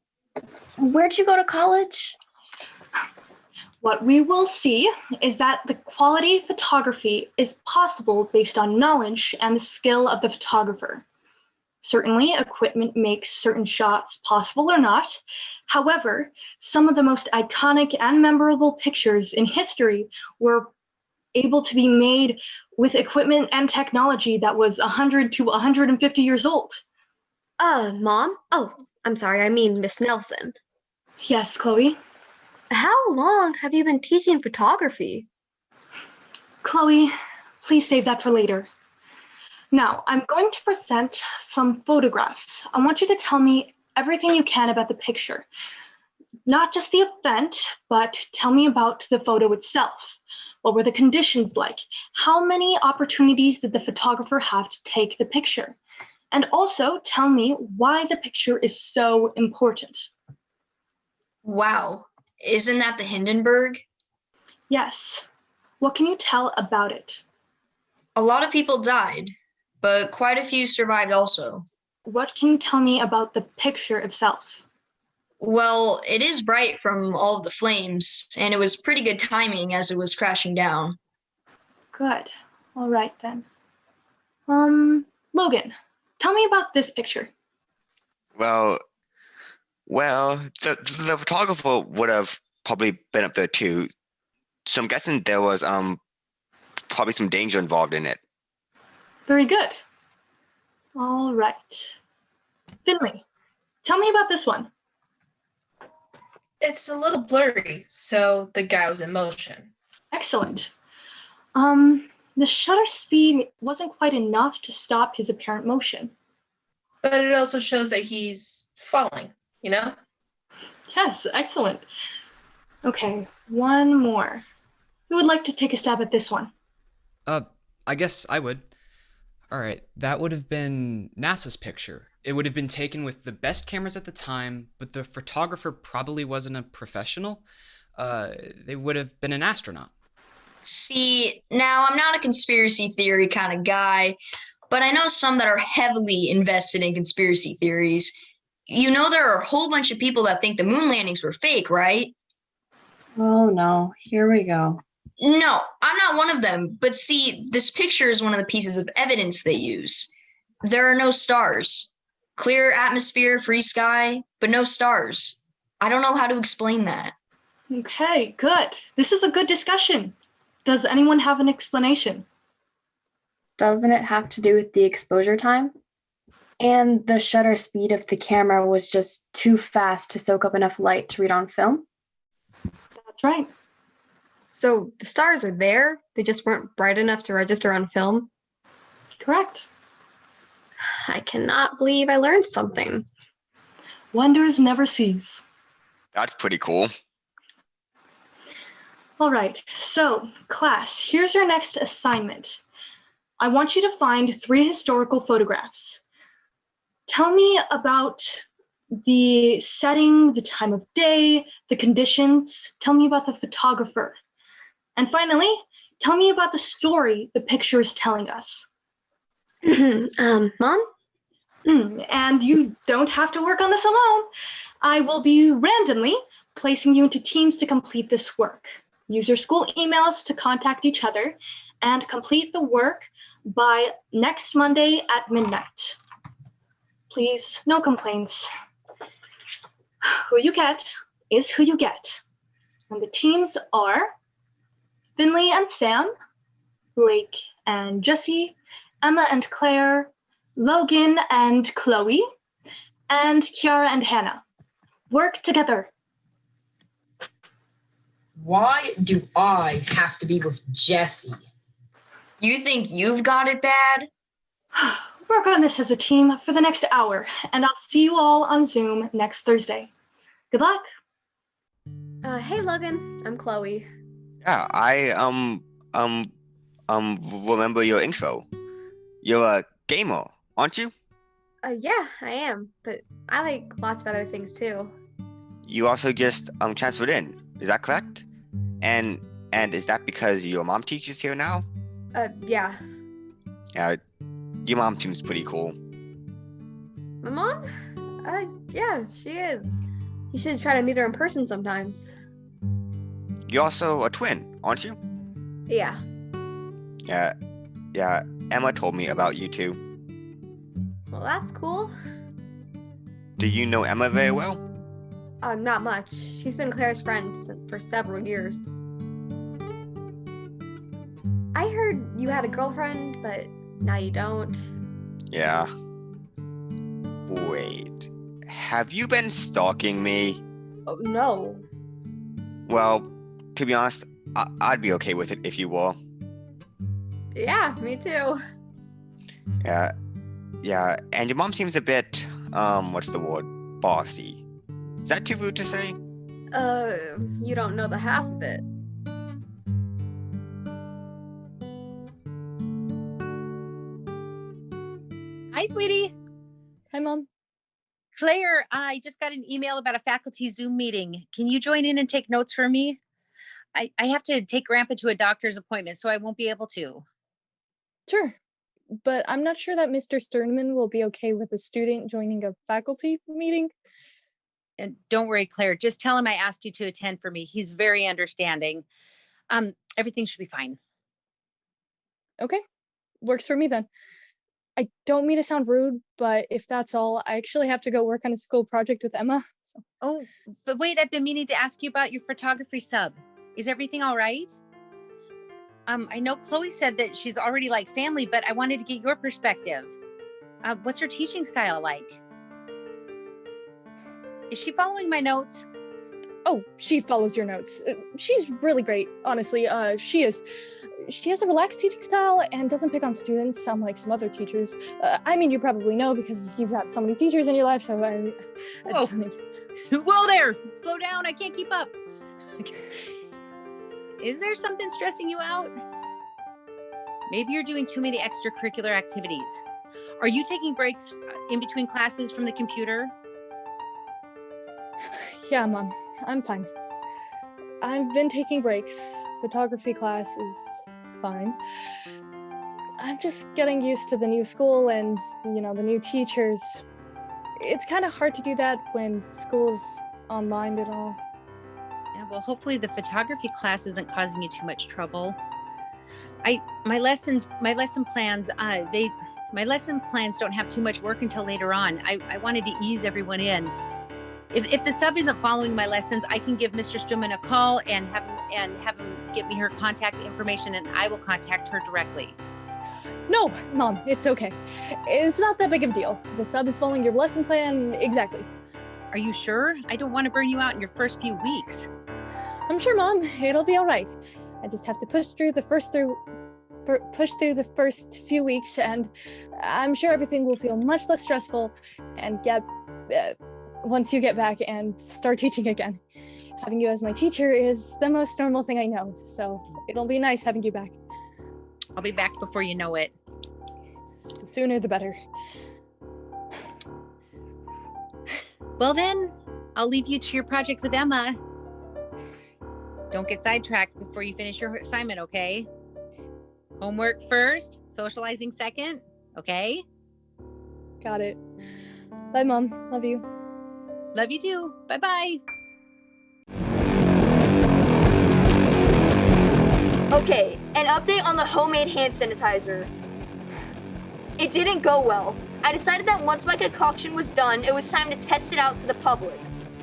Where'd you go to college? What we will see is that the quality photography is possible based on knowledge and the skill of the photographer. Certainly, equipment makes certain shots possible or not. However, some of the most iconic and memorable pictures in history were able to be made with equipment and technology that was 100 to 150 years old. Mom? Oh, I'm sorry, I mean Miss Nelson. Yes, Chloe? How long have you been teaching photography? Chloe, please save that for later. Now, I'm going to present some photographs. I want you to tell me everything you can about the picture. Not just the event, but tell me about the photo itself. What were the conditions like? How many opportunities did the photographer have to take the picture? And also tell me why the picture is so important. Wow, isn't that the Hindenburg? Yes. What can you tell about it? A lot of people died, but quite a few survived also. What can you tell me about the picture itself? Well, it is bright from all of the flames, and it was pretty good timing as it was crashing down. Good. All right then. Logan, tell me about this picture. Well, the photographer would have probably been up there too. So I'm guessing there was probably some danger involved in it. Very good. All right. Finley, tell me about this one. It's a little blurry, so the guy was in motion. Excellent. The shutter speed wasn't quite enough to stop his apparent motion. But it also shows that he's falling, you know? Yes, excellent. Okay, one more. Who would like to take a stab at this one? I guess I would. All right, that would have been NASA's picture. It would have been taken with the best cameras at the time, but the photographer probably wasn't a professional. They would have been an astronaut. See, now I'm not a conspiracy theory kind of guy, but I know some that are heavily invested in conspiracy theories. You know, there are a whole bunch of people that think the moon landings were fake, right? Oh no, here we go. No, I'm not one of them. But see, this picture is one of the pieces of evidence they use. There are no stars. Clear atmosphere, free sky, but no stars. I don't know how to explain that. Okay, good. This is a good discussion. Does anyone have an explanation? Doesn't it have to do with the exposure time? And the shutter speed of the camera was just too fast to soak up enough light to read on film? That's right. So the stars are there, they just weren't bright enough to register on film? Correct. I cannot believe I learned something. Wonders never cease. That's pretty cool. All right, so class, here's your next assignment. I want you to find 3 historical photographs. Tell me about the setting, the time of day, the conditions. Tell me about the photographer. And finally, tell me about the story the picture is telling us. Mom? And you don't have to work on this alone. I will be randomly placing you into teams to complete this work. Use your school emails to contact each other and complete the work by next Monday at midnight. Please, no complaints. Who you get is who you get. And the teams are Finley and Sam, Blake and Jesse, Emma and Claire, Logan and Chloe, and Kiara and Hannah. Work together. Why do I have to be with Jesse? You think you've got it bad? Work on this as a team for the next hour, and I'll see you all on Zoom next Thursday. Good luck. Hey Logan, I'm Chloe. Yeah, I remember your intro. You're a gamer, aren't you? Yeah, I am, but I like lots of other things too. You also just transferred in, is that correct? And is that because your mom teaches here now? Yeah. Yeah, your mom seems pretty cool. My mom? Yeah, she is. You should try to meet her in person sometimes. You're also a twin, aren't you? Yeah. Yeah, Emma told me about you two. Well, that's cool. Do you know Emma very well? Not much. She's been Claire's friend for several years. I heard you had a girlfriend, but now you don't. Yeah. Wait, have you been stalking me? Oh, no. Well, to be honest, I'd be okay with it if you were. Yeah, me too. Yeah, and your mom seems a bit, what's the word? Bossy. Is that too rude to say? You don't know the half of it. Hi, sweetie. Hi, Mom. Claire, I just got an email about a faculty Zoom meeting. Can you join in and take notes for me? I have to take Grandpa to a doctor's appointment, so I won't be able to. Sure. But I'm not sure that Mr. Sternman will be okay with a student joining a faculty meeting. And don't worry, Claire. Just tell him I asked you to attend for me. He's very understanding. Everything should be fine. Okay. Works for me then. I don't mean to sound rude, but if that's all, I actually have to go work on a school project with Emma. So. Oh, but wait, I've been meaning to ask you about your photography sub. Is everything all right? I know Chloe said that she's already like family, but I wanted to get your perspective. What's her teaching style like? Is she following my notes? Oh, she follows your notes. She's really great, honestly. She is. She has a relaxed teaching style and doesn't pick on students, unlike some other teachers. I mean, you probably know because you've got so many teachers in your life, so Whoa there! Slow down, I can't keep up. Is there something stressing you out? Maybe you're doing too many extracurricular activities. Are you taking breaks in between classes from the computer? Yeah, Mom, I'm fine. I've been taking breaks. Photography class is fine. I'm just getting used to the new school and, the new teachers. It's kind of hard to do that when school's online and all. Yeah, well, hopefully the photography class isn't causing you too much trouble. My lesson plans don't have too much work until later on. I wanted to ease everyone in. If the sub isn't following my lessons, I can give Mr. Sturman a call and have him get me her contact information, and I will contact her directly. No, Mom, it's okay. It's not that big of a deal. The sub is following your lesson plan exactly. Are you sure? I don't want to burn you out in your first few weeks. I'm sure, Mom. It'll be all right. I just have to push through the first few weeks, and I'm sure everything will feel much less stressful and once you get back and start teaching again. Having you as my teacher is the most normal thing I know, so it'll be nice having you back. I'll be back before you know it. The sooner the better. Well then, I'll leave you to your project with Emma. Don't get sidetracked before you finish your assignment, okay? Homework first, socializing second, okay? Got it. Bye, Mom. Love you. Love you too. Bye-bye. Okay, an update on the homemade hand sanitizer. It didn't go well. I decided that once my concoction was done, it was time to test it out to the public.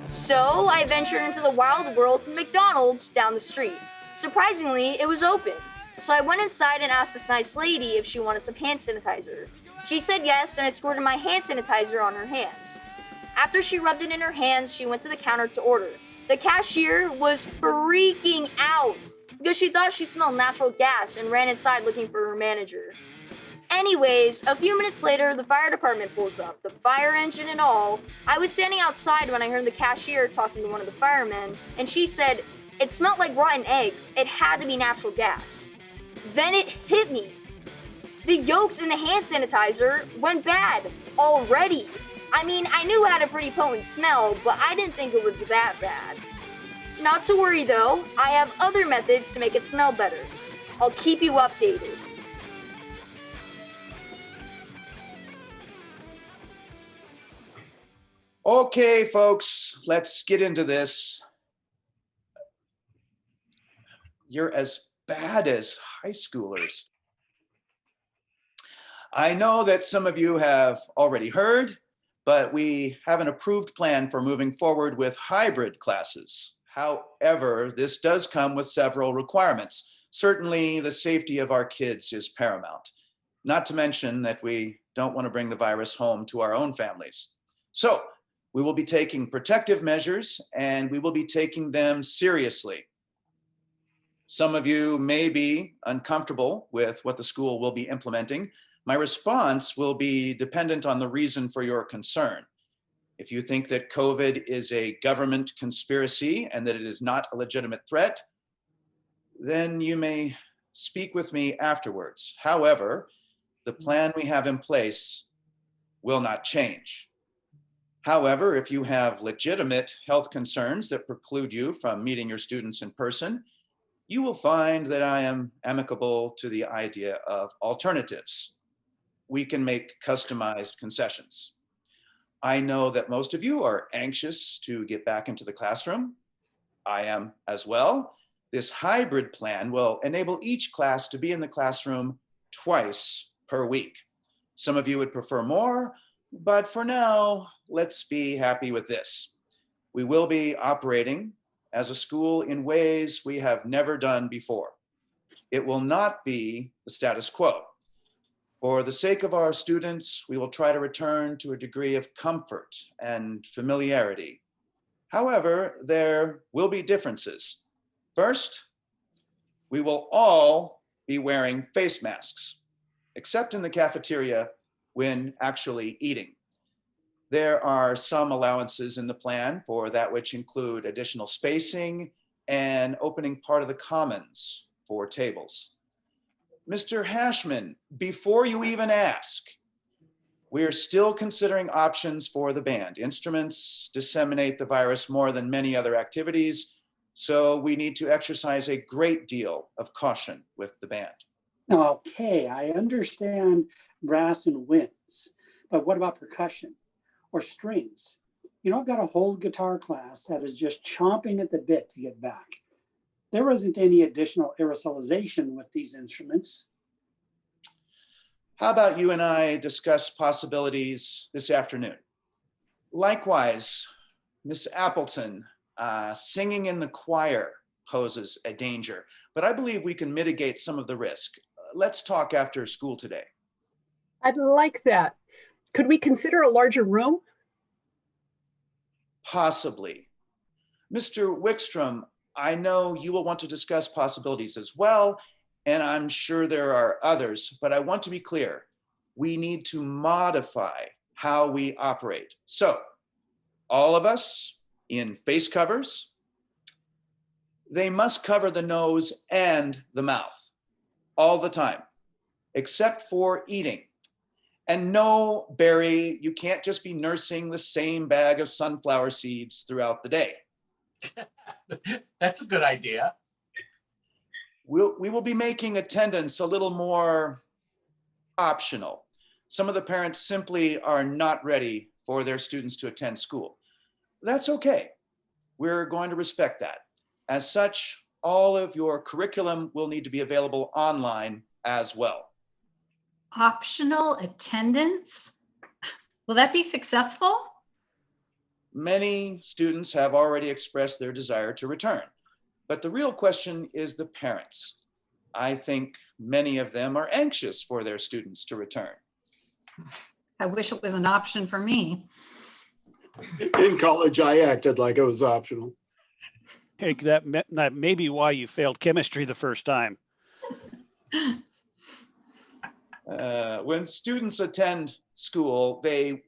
So I ventured into the wild world to the McDonald's down the street. Surprisingly, it was open. So I went inside and asked this nice lady if she wanted some hand sanitizer. She said yes, and I squirted my hand sanitizer on her hands. After she rubbed it in her hands, she went to the counter to order. The cashier was freaking out because she thought she smelled natural gas and ran inside looking for her manager. Anyways, a few minutes later, the fire department pulls up, the fire engine and all. I was standing outside when I heard the cashier talking to one of the firemen, and she said, it smelled like rotten eggs. It had to be natural gas. Then it hit me. The yolks in the hand sanitizer went bad already. I mean, I knew it had a pretty potent smell, but I didn't think it was that bad. Not to worry though, I have other methods to make it smell better. I'll keep you updated. Okay, folks, let's get into this. You're as bad as high schoolers. I know that some of you have already heard, but we have an approved plan for moving forward with hybrid classes. However, this does come with several requirements. Certainly, the safety of our kids is paramount, not to mention that we don't want to bring the virus home to our own families. So, we will be taking protective measures, and we will be taking them seriously. Some of you may be uncomfortable with what the school will be implementing. My response will be dependent on the reason for your concern. If you think that COVID is a government conspiracy and that it is not a legitimate threat, then you may speak with me afterwards. However, the plan we have in place will not change. However, if you have legitimate health concerns that preclude you from meeting your students in person, you will find that I am amicable to the idea of alternatives. We can make customized concessions. I know that most of you are anxious to get back into the classroom. I am as well. This hybrid plan will enable each class to be in the classroom twice per week. Some of you would prefer more, but for now, let's be happy with this. We will be operating as a school in ways we have never done before. It will not be the status quo. For the sake of our students, we will try to return to a degree of comfort and familiarity. However, there will be differences. First, we will all be wearing face masks, except in the cafeteria when actually eating. There are some allowances in the plan for that which include additional spacing and opening part of the commons for tables. Mr. Hashman, before you even ask, we're still considering options for the band. Instruments disseminate the virus more than many other activities, so we need to exercise a great deal of caution with the band. Okay, I understand brass and winds, but what about percussion or strings? I've got a whole guitar class that is just chomping at the bit to get back. There isn't any additional aerosolization with these instruments. How about you and I discuss possibilities this afternoon? Likewise, Miss Appleton, singing in the choir poses a danger, but I believe we can mitigate some of the risk. Let's talk after school today. I'd like that. Could we consider a larger room? Possibly. Mr. Wickstrom, I know you will want to discuss possibilities as well, and I'm sure there are others, but I want to be clear. We need to modify how we operate. So, all of us in face covers, they must cover the nose and the mouth all the time, except for eating. And no, Barry, you can't just be nursing the same bag of sunflower seeds throughout the day. That's a good idea. We will be making attendance a little more optional. Some of the parents simply are not ready for their students to attend school. That's okay. We're going to respect that. As such, all of your curriculum will need to be available online as well. Optional attendance? Will that be successful? Many students have already expressed their desire to return, but the real question is the parents. I think many of them are anxious for their students to return. I wish it was an option for me. In college, I acted like it was optional. Hey, that may be why you failed chemistry the first time. When students attend school, we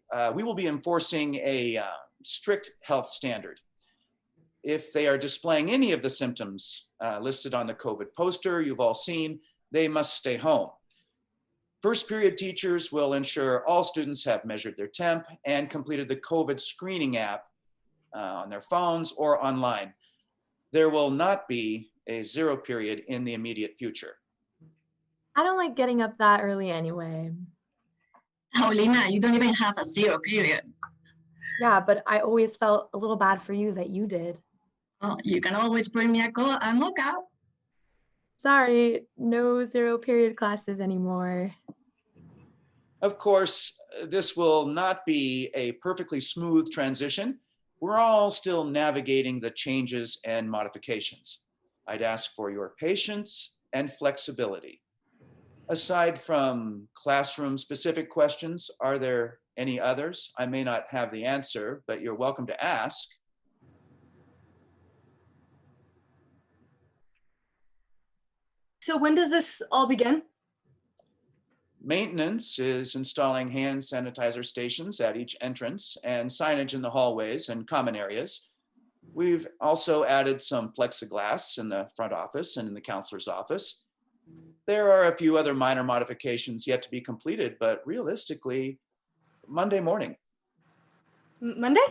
will be enforcing a strict health standard. If they are displaying any of the symptoms listed on the COVID poster you've all seen, they must stay home. First period teachers will ensure all students have measured their temp and completed the COVID screening app on their phones or online. There will not be a zero period in the immediate future. I don't like getting up that early anyway. Paulina, you don't even have a zero period. Yeah, but I always felt a little bad for you that you did. Oh, you can always bring me a call and look out. Sorry, no zero period classes anymore. Of course, this will not be a perfectly smooth transition. We're all still navigating the changes and modifications. I'd ask for your patience and flexibility. Aside from classroom-specific questions, are there any others? I may not have the answer, but you're welcome to ask. So when does this all begin? Maintenance is installing hand sanitizer stations at each entrance and signage in the hallways and common areas. We've also added some plexiglass in the front office and in the counselor's office. There are a few other minor modifications yet to be completed, but realistically, Monday morning. Monday?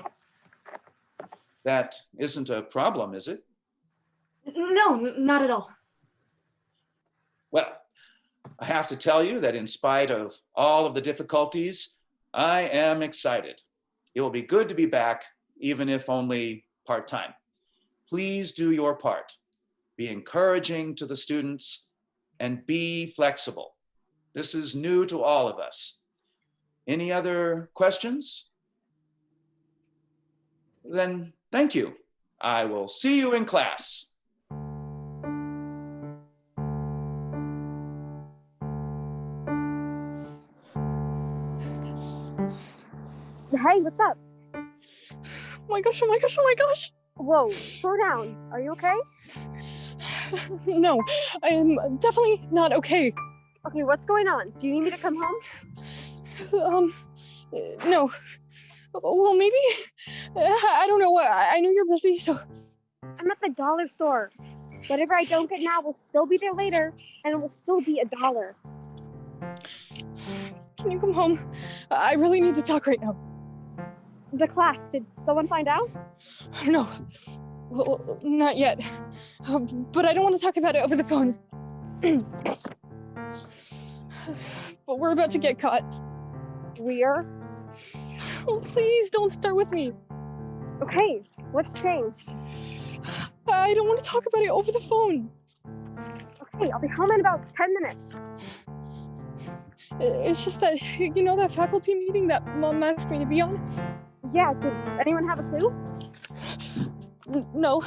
That isn't a problem, is it? No, not at all. Well, I have to tell you that in spite of all of the difficulties, I am excited. It will be good to be back, even if only part-time. Please do your part. Be encouraging to the students and be flexible. This is new to all of us. Any other questions? Then thank you. I will see you in class. Hey, what's up? Oh my gosh, oh my gosh, oh my gosh. Whoa, slow down. Are you okay? No, I am definitely not okay. Okay, what's going on? Do you need me to come home? No. Well, maybe. I don't know. I know you're busy, so. I'm at the dollar store. Whatever I don't get now will still be there later, and it will still be $1. Can you come home? I really need to talk right now. The class, did someone find out? No. Well, not yet. But I don't want to talk about it over the phone. But we're about to get caught. We're? Oh, please don't start with me. Okay, what's changed? I don't want to talk about it over the phone. Okay, I'll be home in about 10 minutes. It's just that, you know, that faculty meeting that Mom asked me to be on? Yeah, did anyone have a clue? No.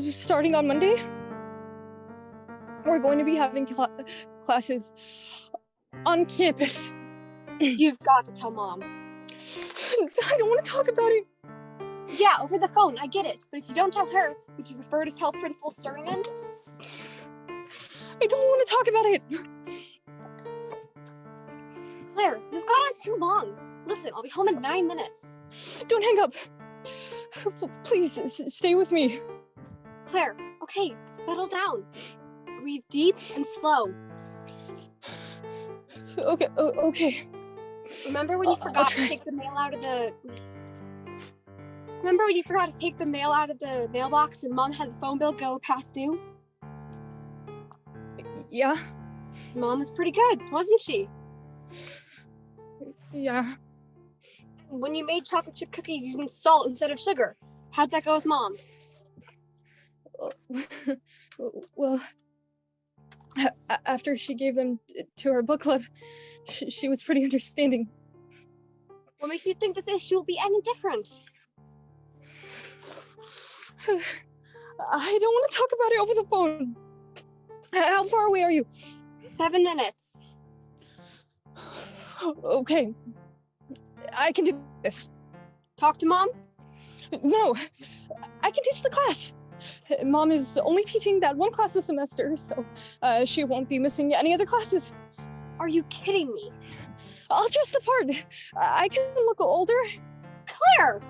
Starting on Monday, we're going to be having classes on campus. You've got to tell Mom. I don't want to talk about it. Yeah, over the phone, I get it. But if you don't tell her, would you prefer to tell Principal Sternman? I don't want to talk about it. Claire, this has gone on too long. Listen, I'll be home in 9 minutes. Don't hang up. Please, stay with me. Claire, okay, settle down. Breathe deep and slow. Okay. Remember when you forgot to take the mail out of the... Remember when you forgot to take the mail out of the mailbox and Mom had the phone bill go past due? Yeah. Mom was pretty good, wasn't she? Yeah. When you made chocolate chip cookies using salt instead of sugar, how'd that go with Mom? Well, after she gave them to her book club, she was pretty understanding. What makes you think this issue will be any different? I don't want to talk about it over the phone. How far away are you? 7 minutes. Okay. I can do this. Talk to Mom? No. I can teach the class. Mom is only teaching that one class a semester, so she won't be missing any other classes. Are you kidding me? I'll dress the part. I can look older. Claire!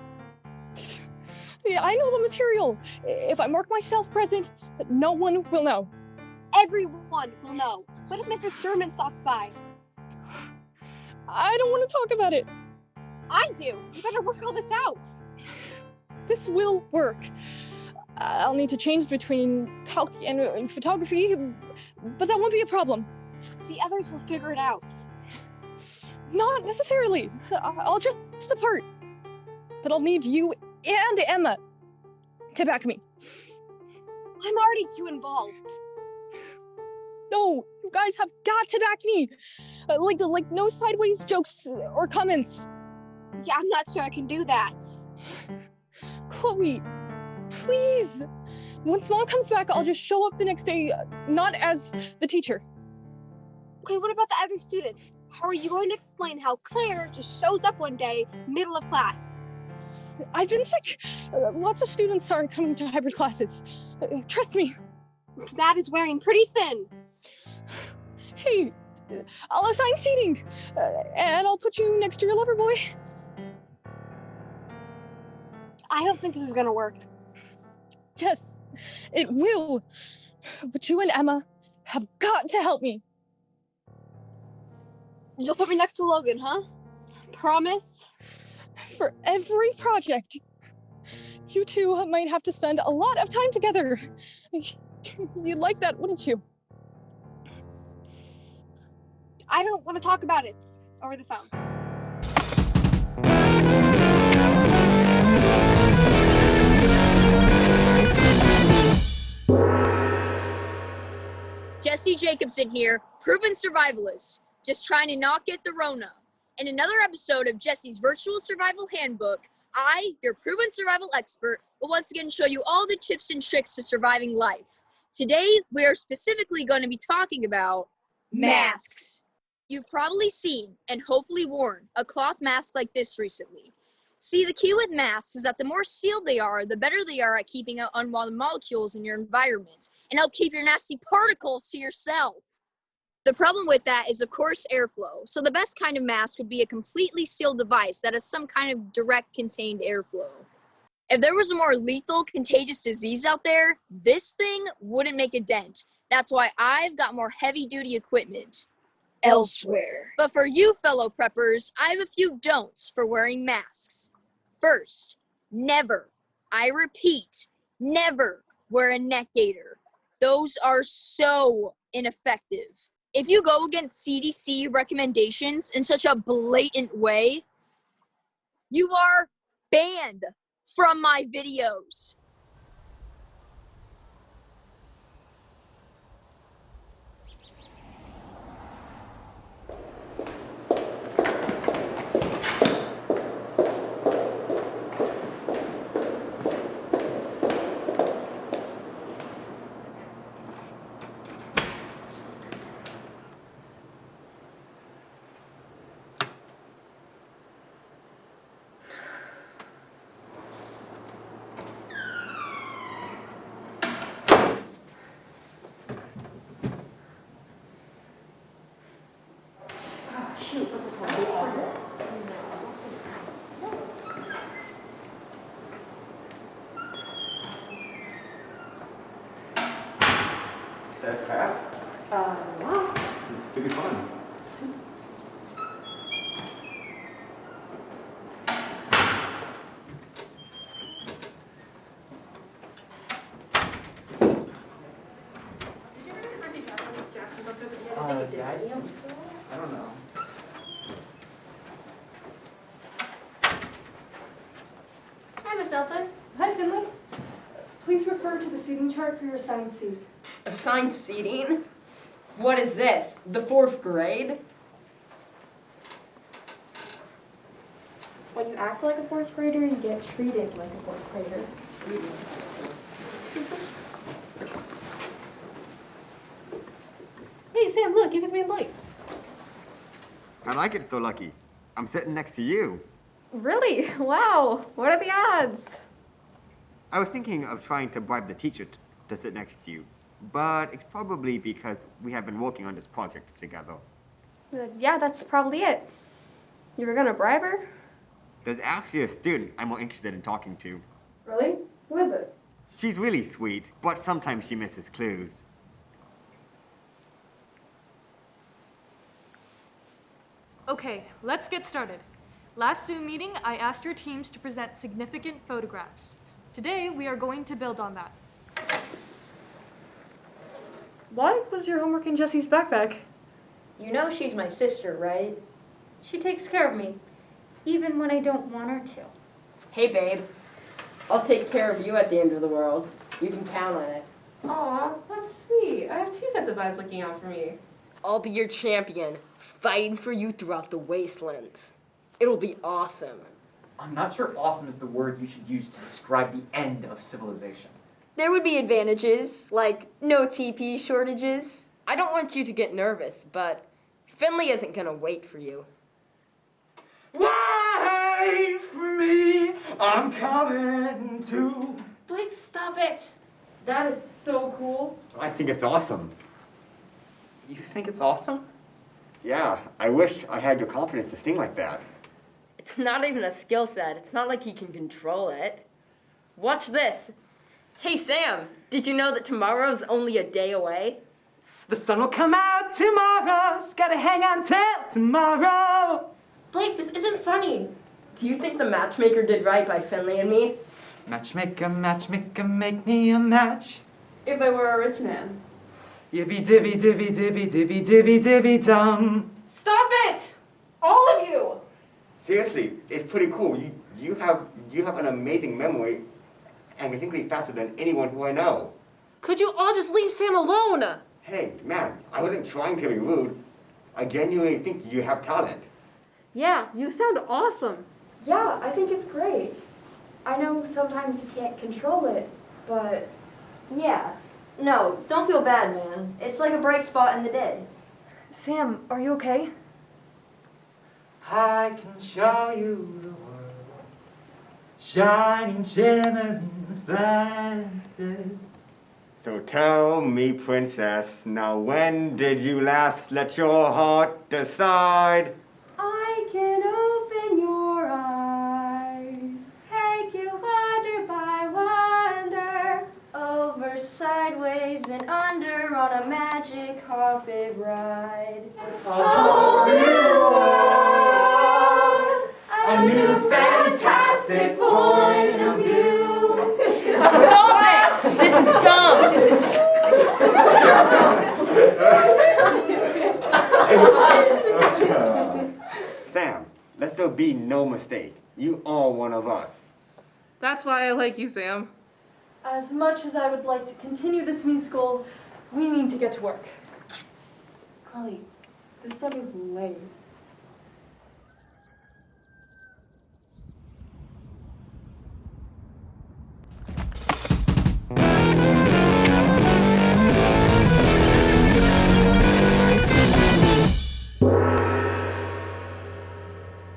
Yeah, I know the material. If I mark myself present, no one will know. Everyone will know. What if Mr. Sturman stops by? I don't want to talk about it. I do. You better work all this out. This will work. I'll need to change between calc and photography, but that won't be a problem. The others will figure it out. Not necessarily. I'll just the part. But I'll need you and Emma to back me. I'm already too involved. No, you guys have got to back me. Like no sideways jokes or comments. Yeah, I'm not sure I can do that. Chloe, please. Once Mom comes back, I'll just show up the next day, not as the teacher. Okay, what about the other students? How are you going to explain how Claire just shows up one day, middle of class? I've been sick. Lots of students aren't coming to hybrid classes. Trust me. That is wearing pretty thin. Hey, I'll assign seating, and I'll put you next to your lover boy. I don't think this is gonna work. Yes, it will. But you and Emma have got to help me. You'll put me next to Logan, huh? Promise? For every project, you two might have to spend a lot of time together. You'd like that, wouldn't you? I don't want to talk about it over the phone. Jesse Jacobson here, proven survivalist, just trying to not get the Rona. In another episode of Jesse's Virtual Survival Handbook, I, your proven survival expert, will once again show you all the tips and tricks to surviving life. Today, we are specifically going to be talking about masks. You've probably seen, and hopefully worn, a cloth mask like this recently. See, the key with masks is that the more sealed they are, the better they are at keeping out unwanted molecules in your environment, and help keep your nasty particles to yourself. The problem with that is, of course, airflow. So the best kind of mask would be a completely sealed device that has some kind of direct contained airflow. If there was a more lethal, contagious disease out there, this thing wouldn't make a dent. That's why I've got more heavy-duty equipment elsewhere. But for you fellow preppers, I have a few don'ts for wearing masks. First, never, I repeat, never wear a neck gaiter. Those are so ineffective. If you go against CDC recommendations in such a blatant way, you are banned from my videos. Is that class? Wow. It's gonna be fun. I don't know. Hi, Miss Nelson. Hi, Finley. Please refer to the seating chart for your assigned seat. Assigned seating? What is this? The 4th grade? When you act like a fourth grader, you get treated like a fourth grader. Hey, Sam, look, give me a Blake. How'd I get so lucky? I'm sitting next to you. Really? Wow. What are the odds? I was thinking of trying to bribe the teacher to sit next to you, but it's probably because we have been working on this project together. Yeah, that's probably it. You were gonna bribe her? There's actually a student I'm more interested in talking to. Really? Who is it? She's really sweet, but sometimes she misses clues. Okay, let's get started. Last Zoom meeting, I asked your teams to present significant photographs. Today, we are going to build on that. Why was your homework in Jessie's backpack? You know she's my sister, right? She takes care of me, even when I don't want her to. Hey, babe. I'll take care of you at the end of the world. You can count on it. Aw, that's sweet. I have 2 sets of eyes looking out for me. I'll be your champion, fighting for you throughout the wastelands. It'll be awesome. I'm not sure awesome is the word you should use to describe the end of civilization. There would be advantages, like no TP shortages. I don't want you to get nervous, but Finley isn't gonna wait for you. Wait for me, I'm coming too. Blake, stop it. That is so cool. I think it's awesome. You think it's awesome? Yeah, I wish I had your confidence to sing like that. It's not even a skill set. It's not like he can control it. Watch this. Hey, Sam, did you know that tomorrow's only a day away? The sun will come out tomorrow. Just gotta hang on till tomorrow. Blake, this isn't funny. Do you think the matchmaker did right by Finley and me? Matchmaker, matchmaker, make me a match. If I were a rich man. Yibby dibby dibby dibby dibby dibby dibby dum. Stop it! All of you! Seriously, it's pretty cool. You have an amazing memory, and you think he's faster than anyone who I know. Could you all just leave Sam alone? Hey, man, I wasn't trying to be rude. I genuinely think you have talent. Yeah, you sound awesome. Yeah, I think it's great. I know sometimes you can't control it, but... Yeah. No, don't feel bad, man. It's like a bright spot in the day. Sam, are you okay? I can show you the world, shining, shimmering, splendid. So tell me, princess, now when did you last let your heart decide? I can open your eyes, take you wonder by wonder, over, sideways, and under on a magic carpet ride. A whole new world, a new fantastic opposite point of view. Stop it! This is dumb. Sam, let there be no mistake. You are one of us. That's why I like you, Sam. As much as I would like to continue this musical, we need to get to work. Chloe, this song is lame.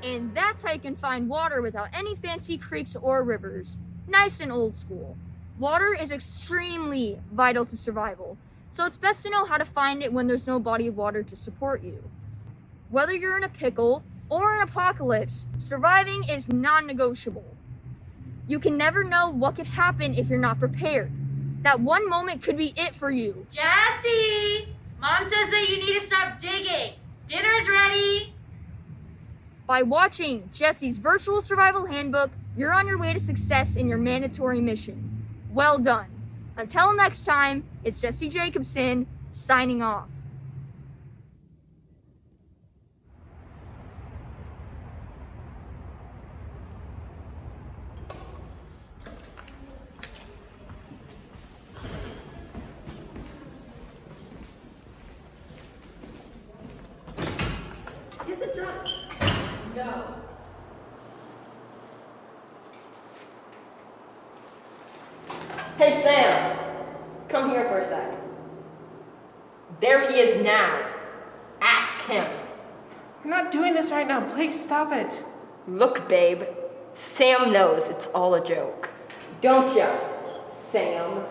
And that's how you can find water without any fancy creeks or rivers. Nice and old school. Water is extremely vital to survival, so it's best to know how to find it when there's no body of water to support you. Whether you're in a pickle or an apocalypse, surviving is non-negotiable. You can never know what could happen if you're not prepared. That one moment could be it for you. Jesse! Mom says that you need to stop digging. Dinner's ready. By watching Jesse's Virtual Survival Handbook, you're on your way to success in your mandatory mission. Well done. Until next time, it's Jesse Jacobson, signing off. Yes, it does. No. Hey, Sam. Come here for a sec. There he is now. Ask him. We're not doing this right now. Please stop it. Look, babe. Sam knows it's all a joke. Don't ya, Sam?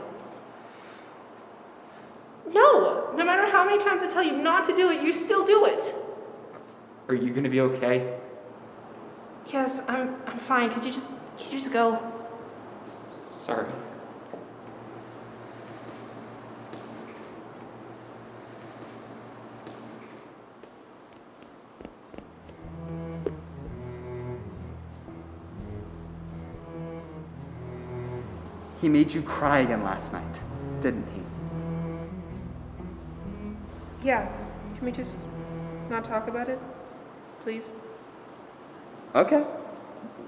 No. No matter how many times I tell you not to do it, you still do it. Are you gonna be okay? Yes, I'm fine. Can you just go? Sorry. He made you cry again last night, didn't he? Yeah. Can we just not talk about it? Please? Okay.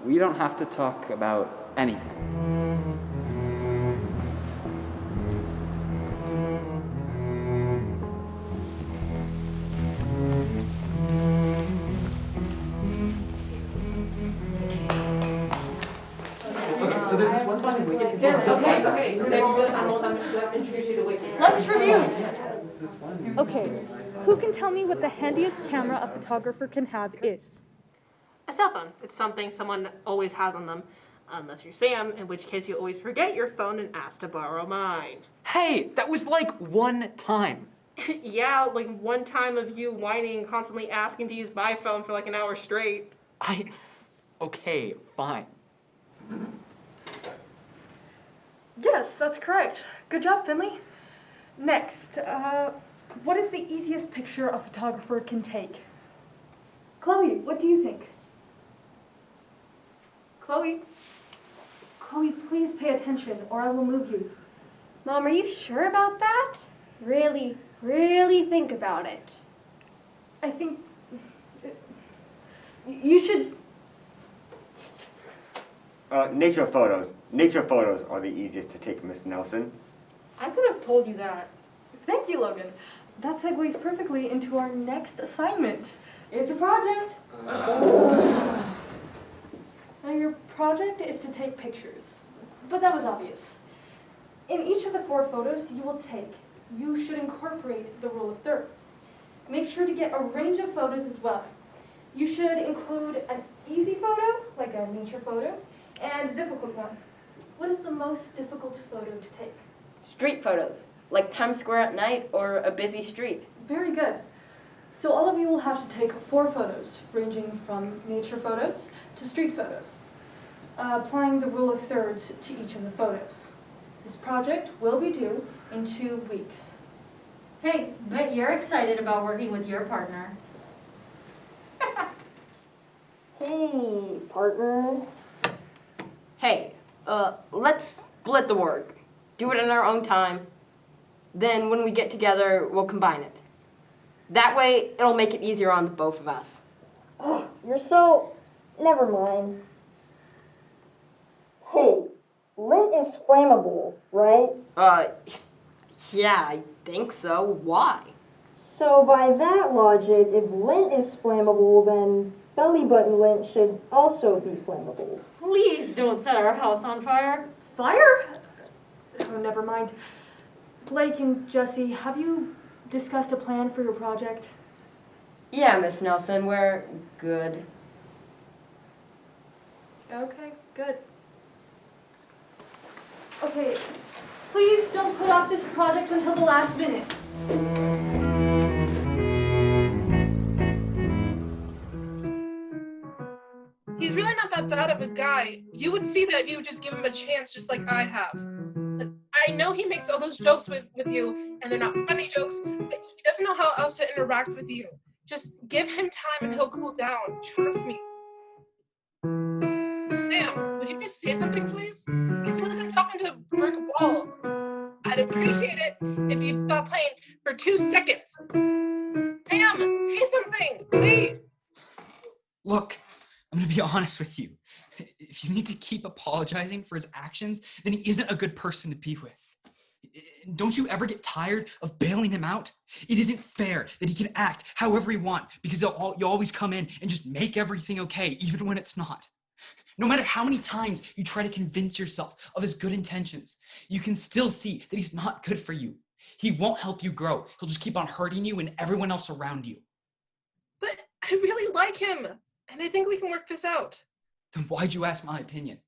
We don't have to talk about anything. Okay, so there's this one song in Wicked. It's like, Okay. Introduce you to Wicked. Let's review. Okay, who can tell me what the handiest camera a photographer can have is? A cell phone. It's something someone always has on them. Unless you're Sam, in which case you always forget your phone and ask to borrow mine. Hey, that was like one time. Yeah, like one time of you whining and constantly asking to use my phone for like an hour straight. Okay, fine. Yes, that's correct. Good job, Finley. Next, what is the easiest picture a photographer can take? Chloe, what do you think? Chloe, please pay attention or I will move you. Mom, are you sure about that? Really, really think about it. I think you should. Nature photos. Nature photos are the easiest to take, Miss Nelson. I could have told you that. Thank you, Logan. That segues perfectly into our next assignment. It's a project. Now your project is to take pictures, but that was obvious. In each of the 4 photos you will take, you should incorporate the rule of thirds. Make sure to get a range of photos as well. You should include an easy photo, like a nature photo, and a difficult one. What is the most difficult photo to take? Street photos, like Times Square at night or a busy street. Very good. So all of you will have to take 4 photos, ranging from nature photos to street photos, applying the rule of thirds to each of the photos. This project will be due in 2 weeks. Hey, bet you're excited about working with your partner. Hey, partner. Hey, let's split the work. Do it in our own time. Then when we get together, we'll combine it. That way, it'll make it easier on the both of us. Oh, you're so... Never mind. Hey, lint is flammable, right? Yeah, I think so. Why? So by that logic, if lint is flammable, then belly button lint should also be flammable. Please don't set our house on fire. Fire? Oh, never mind. Blake and Jesse, have you discussed a plan for your project? Yeah, Miss Nelson, we're good. Okay, good. Okay, please don't put off this project until the last minute. He's really not that bad of a guy. You would see that if you would just give him a chance, just like I have. Like, I know he makes all those jokes with you, and they're not funny jokes, but he doesn't know how else to interact with you. Just give him time and he'll cool down. Trust me. Sam, would you just say something, please? I feel like I'm talking to a brick wall. I'd appreciate it if you'd stop playing for 2 seconds. Sam, say something, please. Look, I'm gonna be honest with you. If you need to keep apologizing for his actions, then he isn't a good person to be with. Don't you ever get tired of bailing him out? It isn't fair that he can act however he wants because you always come in and just make everything okay, even when it's not. No matter how many times you try to convince yourself of his good intentions, you can still see that he's not good for you. He won't help you grow. He'll just keep on hurting you and everyone else around you. But I really like him, and I think we can work this out. Then why'd you ask my opinion?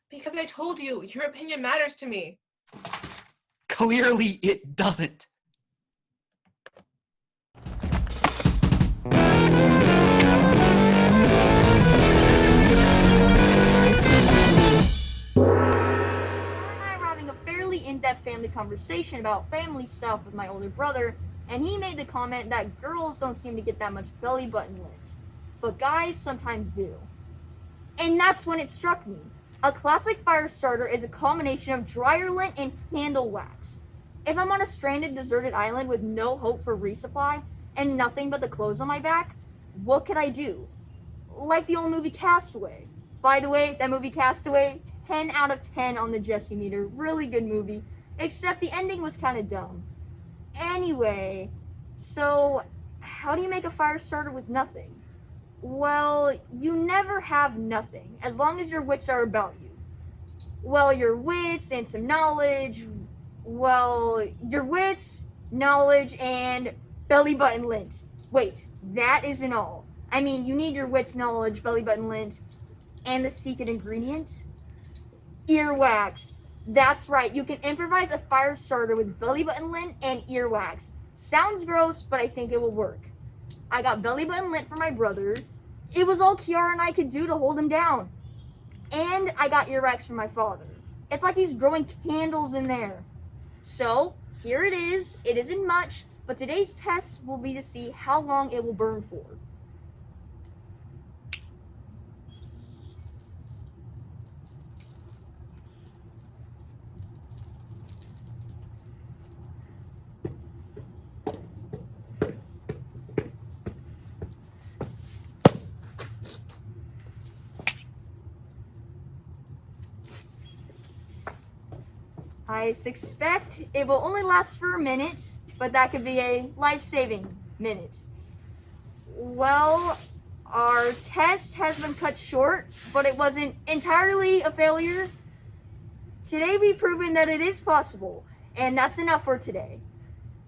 Because I told you, your opinion matters to me. Clearly it doesn't. Having a fairly in-depth family conversation about family stuff with my older brother, and he made the comment that girls don't seem to get that much belly button lint, but guys sometimes do. And that's when it struck me. A classic fire starter is a combination of dryer lint and candle wax. If I'm on a stranded, deserted island with no hope for resupply and nothing but the clothes on my back, what could I do? Like the old movie Castaway. By the way, that movie Castaway, 10 out of 10 on the Jesse meter. Really good movie, except the ending was kind of dumb. Anyway, so how do you make a fire starter with nothing? Well, you never have nothing, as long as your wits are about you. Well, your wits and some knowledge, well, your wits, knowledge, and belly button lint. Wait, that isn't all. I mean, you need your wits, knowledge, belly button lint, and the secret ingredient? Earwax. That's right, you can improvise a fire starter with belly button lint and earwax. Sounds gross, but I think it will work. I got belly button lint for my brother. It was all Kiara and I could do to hold him down. And I got earwax for my father. It's like he's growing candles in there. So, here it is. It isn't much, but today's test will be to see how long it will burn for. I suspect it will only last for a minute, but that could be a life-saving minute. Well, our test has been cut short, but it wasn't entirely a failure. Today we've proven that it is possible, and that's enough for today.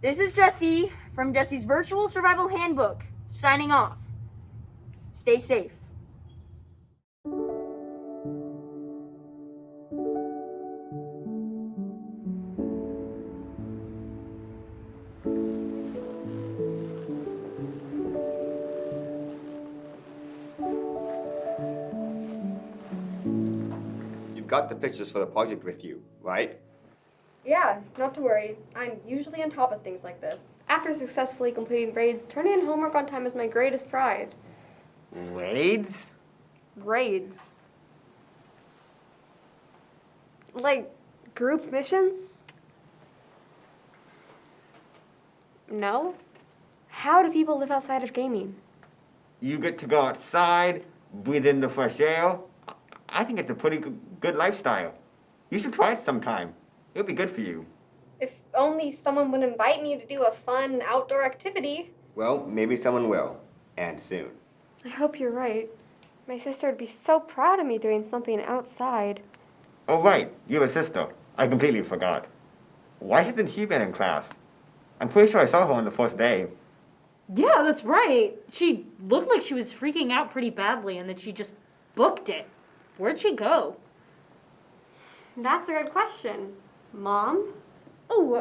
This is Jesse from Jesse's Virtual Survival Handbook, signing off. Stay safe. You've got the pictures for the project with you, right? Yeah, not to worry. I'm usually on top of things like this. After successfully completing grades, turning in homework on time is my greatest pride. Grades? Grades. Like group missions? No? How do people live outside of gaming? You get to go outside, breathe in the fresh air. I think it's a pretty good lifestyle. You should try it sometime. It'll be good for you. If only someone would invite me to do a fun outdoor activity. Well, maybe someone will. And soon. I hope you're right. My sister would be so proud of me doing something outside. Oh, right. You have a sister. I completely forgot. Why hasn't she been in class? I'm pretty sure I saw her on the first day. Yeah, that's right. She looked like she was freaking out pretty badly and that she just booked it. Where'd she go? That's a good question. Mom? Oh,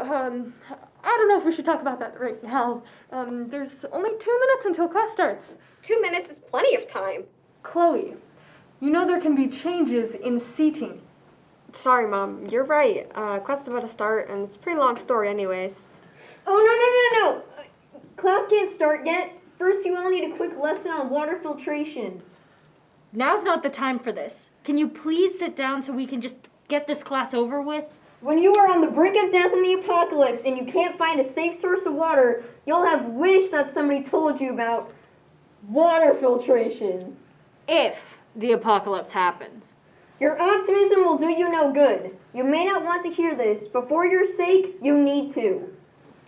I don't know if we should talk about that right now. There's only 2 minutes until class starts. 2 minutes is plenty of time. Chloe, you know there can be changes in seating. Sorry, Mom. You're right. Class is about to start, and it's a pretty long story anyways. Oh, no. Class can't start yet. First, you all need a quick lesson on water filtration. Now's not the time for this. Can you please sit down so we can just get this class over with? When you are on the brink of death in the apocalypse and you can't find a safe source of water, you'll have wished that somebody told you about water filtration. If the apocalypse happens. Your optimism will do you no good. You may not want to hear this, but for your sake, you need to.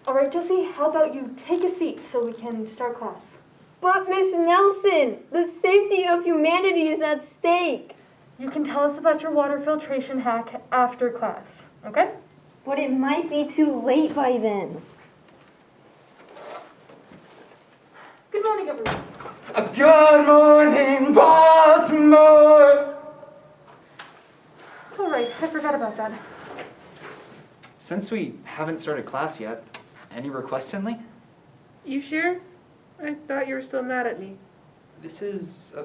All right, Jesse, how about you take a seat so we can start class? But Miss Nelson, the safety of humanity is at stake. You can tell us about your water filtration hack after class, okay? But it might be too late by then. Good morning, everyone. Good morning, Baltimore. All right, I forgot about that. Since we haven't started class yet, any requests, Finley? You sure? I thought you were still mad at me. This is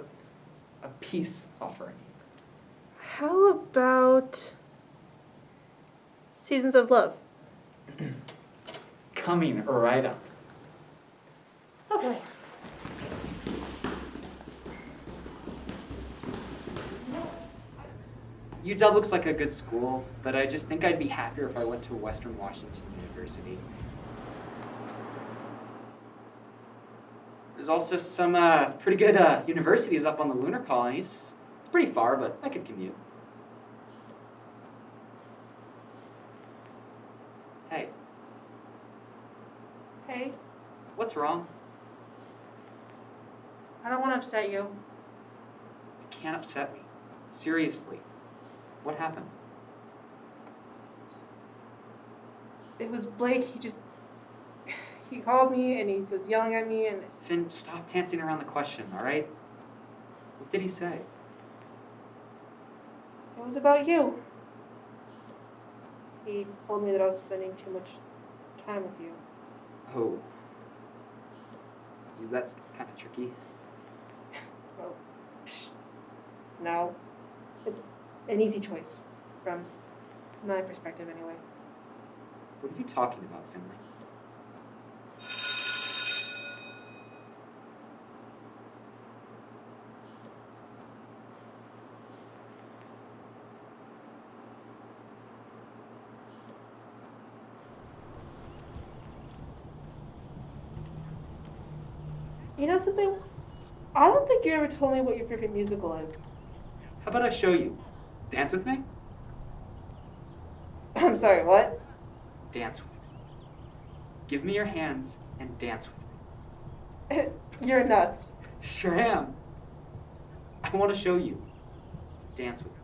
a peace offering. How about Seasons of Love? Coming right up. Okay. UW looks like a good school, but I just think I'd be happier if I went to Western Washington University. There's also some pretty good universities up on the lunar colonies. It's pretty far, but I could commute. Hey. Hey, What's wrong? I don't want to upset you. You can't upset me. Seriously. What happened? It was Blake. He called me and he was yelling at me and... Finn, stop dancing around the question, all right? What did he say? It was about you. He told me that I was spending too much time with you. Oh. Geez, that's kind of tricky. Well, no. It's an easy choice. From my perspective, anyway. What are you talking about, Finley? You know something? I don't think you ever told me what your favorite musical is. How about I show you? Dance with me? I'm sorry, what? Dance with me. Give me your hands and dance with me. You're nuts. Sure am. I want to show you. Dance with me.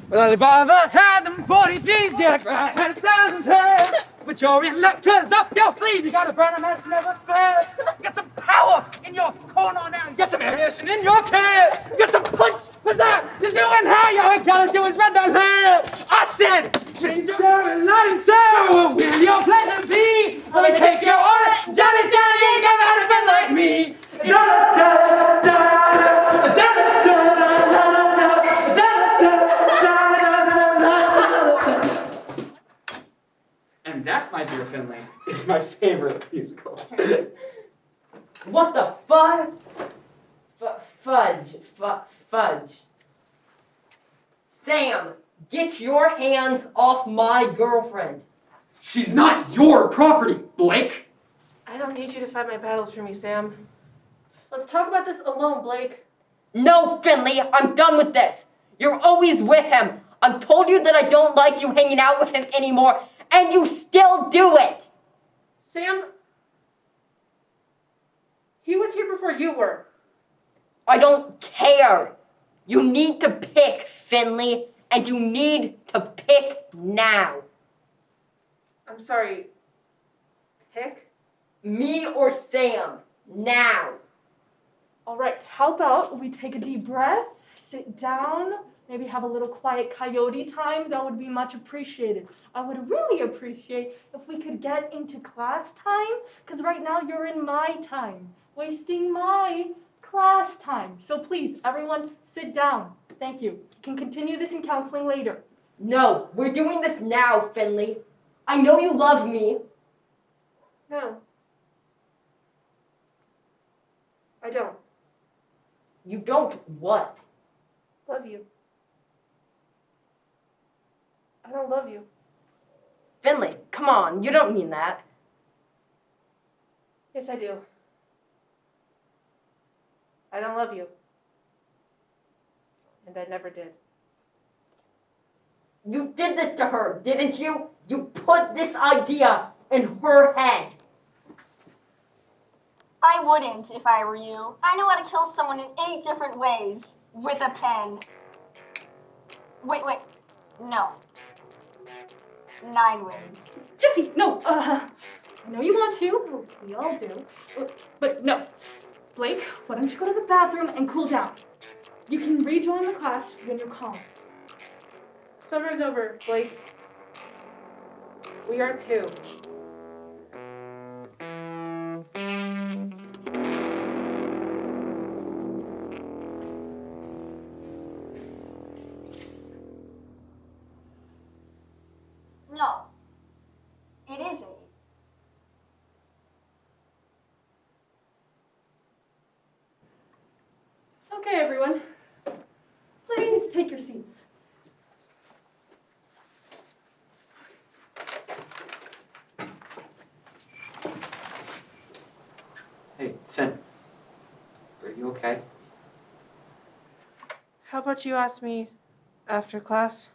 Well, Alibaba had them 40 things, Jack. I had 1,000 times. But you're in luck, cause up your sleeve you got a burner that's never failed. You got some power in your corner now. You got some ammunition in your can. You got some punch, pizzazz. Just doing how you all gotta do is run that hand. I said, Mr. Light and Soul, will your pleasure be? Let me take your order. Johnny, you ain't never had a friend like me. And that, my dear Finley, is my favorite musical. What the fudge? Fudge. Sam, Get your hands off my girlfriend. She's not your property, Blake. I don't need you to fight my battles for me, Sam. Let's talk about this alone, Blake. No, Finley, I'm done with this. You're always with him. I've told you that I don't like you hanging out with him anymore, and you still do it. Sam, he was here before you were. I don't care. You need to pick, Finley, and you need to pick now. I'm sorry. Pick? Me or Sam, now. All right, how about we take a deep breath, sit down, maybe have a little quiet coyote time. That would be much appreciated. I would really appreciate if we could get into class time, because right now you're in my time, wasting my class time. So please, everyone, sit down. Thank you. You can continue this in counseling later. No, we're doing this now, Finley. I know you love me. No. I don't. You don't what? Love you. I don't love you. Finley, come on, you don't mean that. Yes, I do. I don't love you. And I never did. You did this to her, didn't you? You put this idea in her head. I wouldn't if I were you. I know how to kill someone in 8 different ways with a pen. Wait, no. 9 ways. Jesse, no, I know you want to, we all do, but no. Blake, why don't you go to the bathroom and cool down? You can rejoin the class when you're calm. Summer's over, Blake. We are too. No. It isn't. Okay, everyone. Please take your seats. Hey, Sen. Are you okay? How about you ask me after class?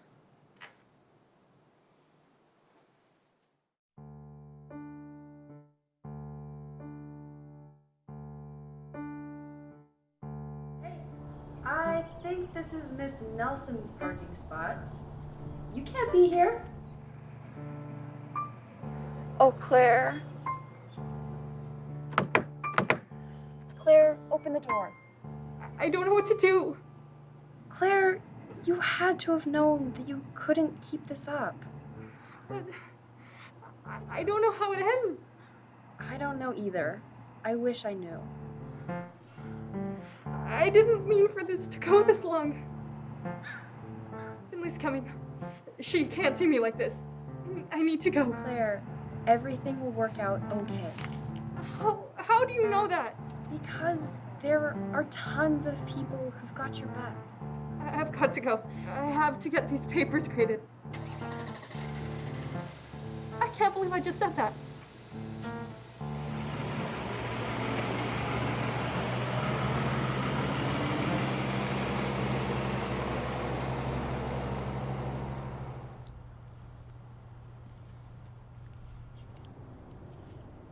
I think this is Miss Nelson's parking spot. You can't be here. Oh, Claire. Claire, open the door. I don't know what to do. Claire, you had to have known that you couldn't keep this up. But I don't know how it ends. I don't know either. I wish I knew. I didn't mean for this to go this long. Finley's coming. She can't see me like this. I need to go. Claire, everything will work out okay. How do you know that? Because there are tons of people who've got your back. I've got to go. I have to get these papers graded. I can't believe I just said that.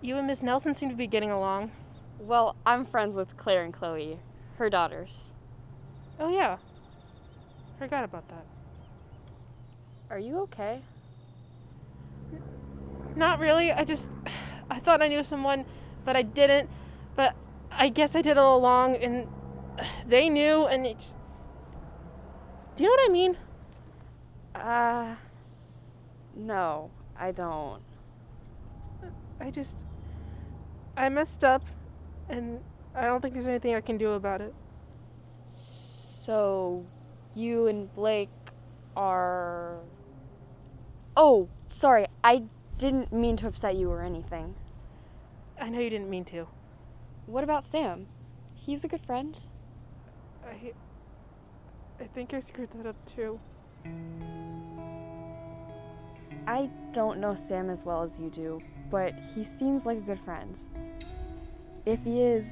You and Miss Nelson seem to be getting along. Well, I'm friends with Claire and Chloe, her daughters. Oh yeah. Forgot about that. Are you okay? Not really. I thought I knew someone, but I didn't. But I guess I did all along, and they knew, and it's... Do you know what I mean? No, I don't. I messed up, and I don't think there's anything I can do about it. So, you and Blake are... Oh, sorry, I didn't mean to upset you or anything. I know you didn't mean to. What about Sam? He's a good friend. I think I screwed that up too. I don't know Sam as well as you do, but he seems like a good friend. If he is,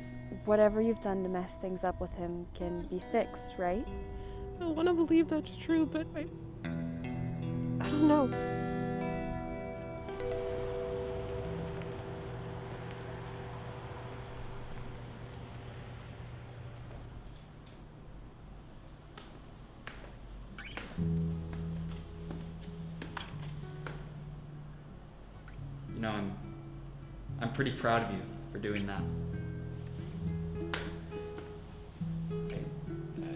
whatever you've done to mess things up with him can be fixed, right? I want to believe that's true, but I don't know. You know, I'm pretty proud of you for doing that.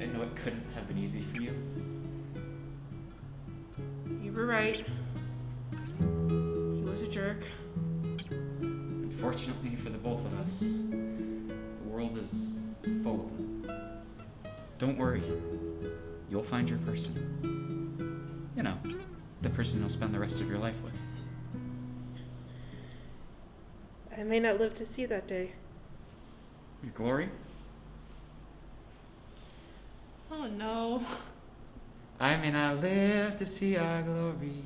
I know it couldn't have been easy for you. You were right. He was a jerk. Unfortunately for the both of us, the world is full of them. Don't worry. You'll find your person. You know, the person you'll spend the rest of your life with. I may not live to see that day. Your glory? Oh no. I may not live to see our glory,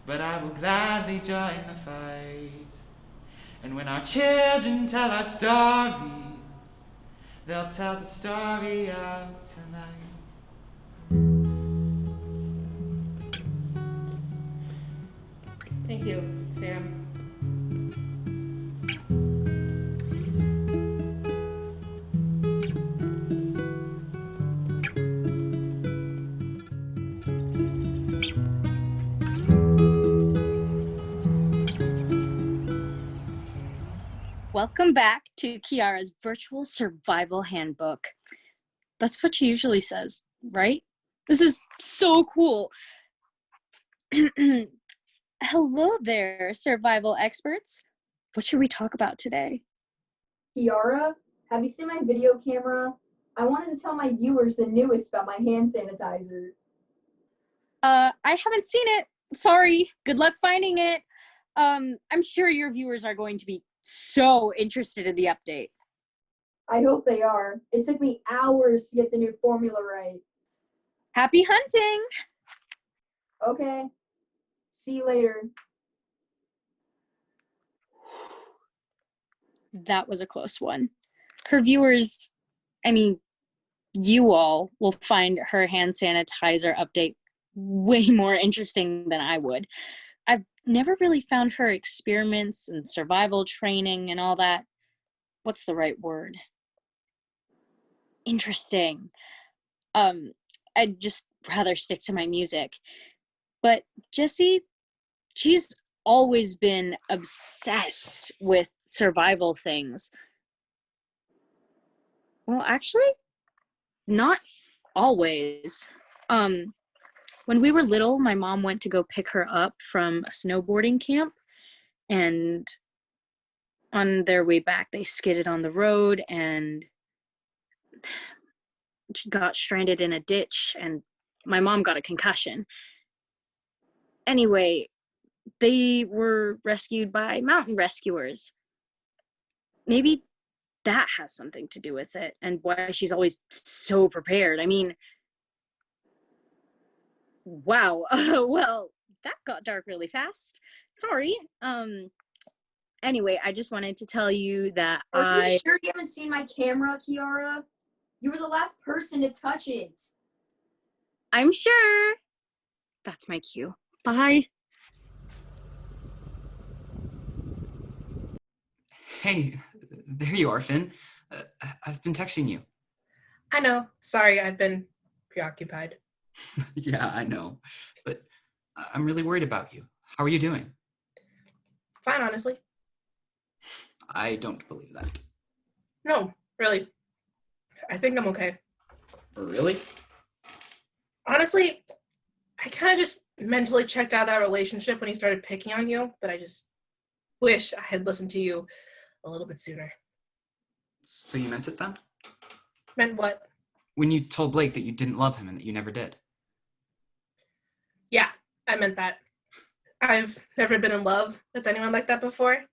but I will gladly join the fight. And when our children tell our stories, they'll tell the story of tonight. Thank you, Sam. Welcome back to Kiara's virtual survival handbook. That's what she usually says, right? This is so cool. Hello there, survival experts. What should we talk about today? Kiara, have you seen my video camera? I wanted to tell my viewers the newest about my hand sanitizer. I haven't seen it. Sorry. Good luck finding it. I'm sure your viewers are going to be so interested in the update. I hope they are. It took me hours to get the new formula right. Happy hunting! Okay. See you later. That was a close one. Her viewers, I mean, you all will find her hand sanitizer update way more interesting than I would. I've never really found her experiments and survival training and all that. What's the right word? Interesting. I'd just rather stick to my music. But Jessie, she's always been obsessed with survival things. Well, actually, not always. When we were little, my mom went to go pick her up from a snowboarding camp, and on their way back, they skidded on the road and she got stranded in a ditch, and my mom got a concussion. Anyway, they were rescued by mountain rescuers. Maybe that has something to do with it and why she's always so prepared. I mean, wow. Well, that got dark really fast. Sorry. Anyway, I just wanted to tell you that Are you sure you haven't seen my camera, Kiara? You were the last person to touch it. I'm sure. That's my cue. Bye. Hey, there you are, Finn. I've been texting you. I know. Sorry, I've been preoccupied. Yeah, I know. But I'm really worried about you. How are you doing? Fine, honestly. I don't believe that. No, really. I think I'm okay. Really? Honestly, I kind of just mentally checked out of that relationship when he started picking on you, but I just wish I had listened to you a little bit sooner. So you meant it then? Meant what? When you told Blake that you didn't love him and that you never did. Yeah, I meant that. I've never been in love with anyone like that before,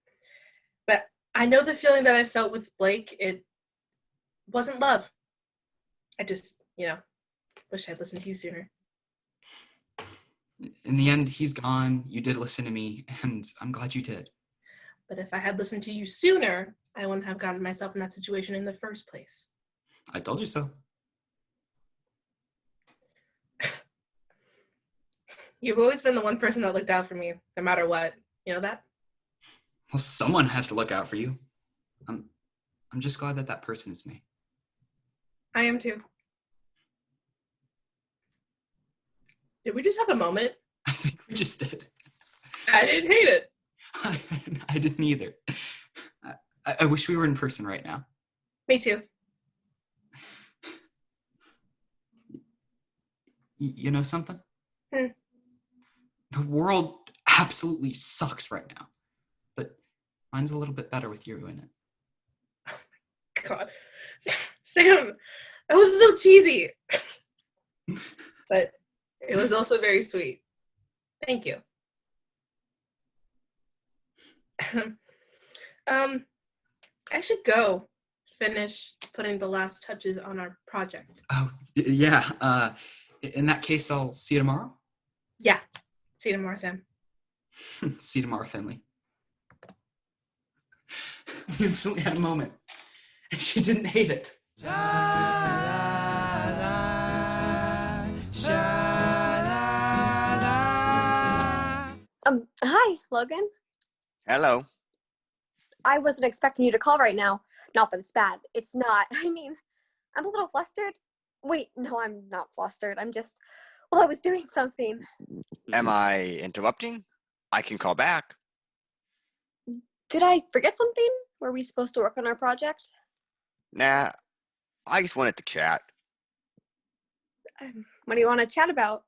but I know the feeling that I felt with Blake, it wasn't love. I just, wish I'd listened to you sooner. In the end, he's gone. You did listen to me, and I'm glad you did. But if I had listened to you sooner, I wouldn't have gotten myself in that situation in the first place. I told you so. You've always been the one person that looked out for me, no matter what. You know that? Well, someone has to look out for you. I'm just glad that person is me. I am too. Did we just have a moment? I think we just did. I didn't hate it. I didn't either. I wish we were in person right now. Me too. You know something? Hmm. The world absolutely sucks right now. But mine's a little bit better with you in it. God. Sam, that was so cheesy. But it was also very sweet. Thank you. I should go finish putting the last touches on our project. Oh, yeah. In that case, I'll see you tomorrow. Yeah. See you tomorrow, Sam. See you tomorrow, Finley. We really had a moment. And she didn't hate it. Hi, Logan. Hello. I wasn't expecting you to call right now. Not that it's bad. It's not. I mean, I'm a little flustered. Wait, no, I'm not flustered. I was doing something. Am I interrupting? I can call back. Did I forget something? Were we supposed to work on our project? Nah, I just wanted to chat. What do you want to chat about?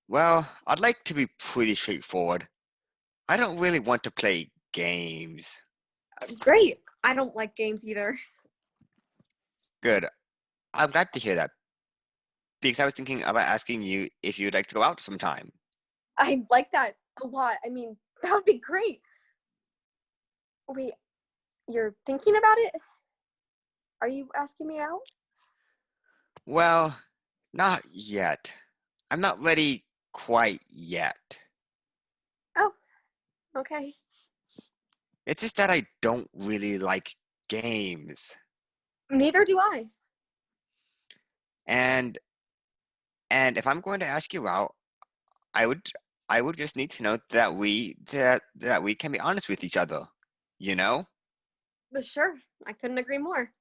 Well, I'd like to be pretty straightforward. I don't really want to play games. Great. I don't like games either. Good. I'm glad to hear that. Because I was thinking about asking you if you'd like to go out sometime. I like that a lot. I mean, that would be great. Wait, you're thinking about it? Are you asking me out? Well, not yet. I'm not ready quite yet. Oh, okay. It's just that I don't really like games. Neither do I. And if I'm going to ask you out, I would just need to know that we can be honest with each other, you know? But sure, I couldn't agree more.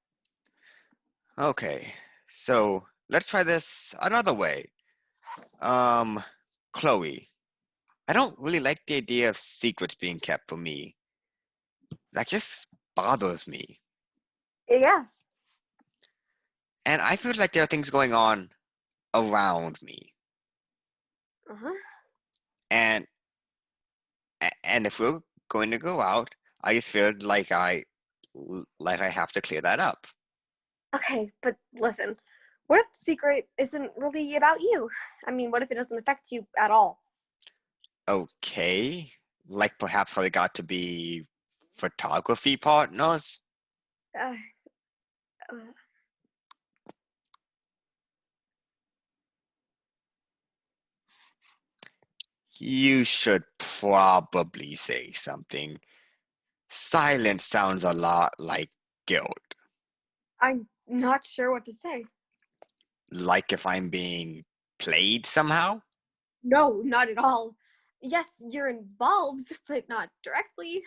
Okay. So, let's try this another way. Chloe, I don't really like the idea of secrets being kept from me. That just bothers me. Yeah. And I feel like there are things going on around me. Uh-huh. And if we're going to go out, I just feel like I have to clear that up. Okay, but listen, what if the secret isn't really about you? I mean, what if it doesn't affect you at all? Okay. Like perhaps how we got to be photography partners? Uh, You should probably say something. Silence sounds a lot like guilt. I'm not sure what to say. Like if I'm being played somehow? No, not at all. Yes, you're involved, but not directly.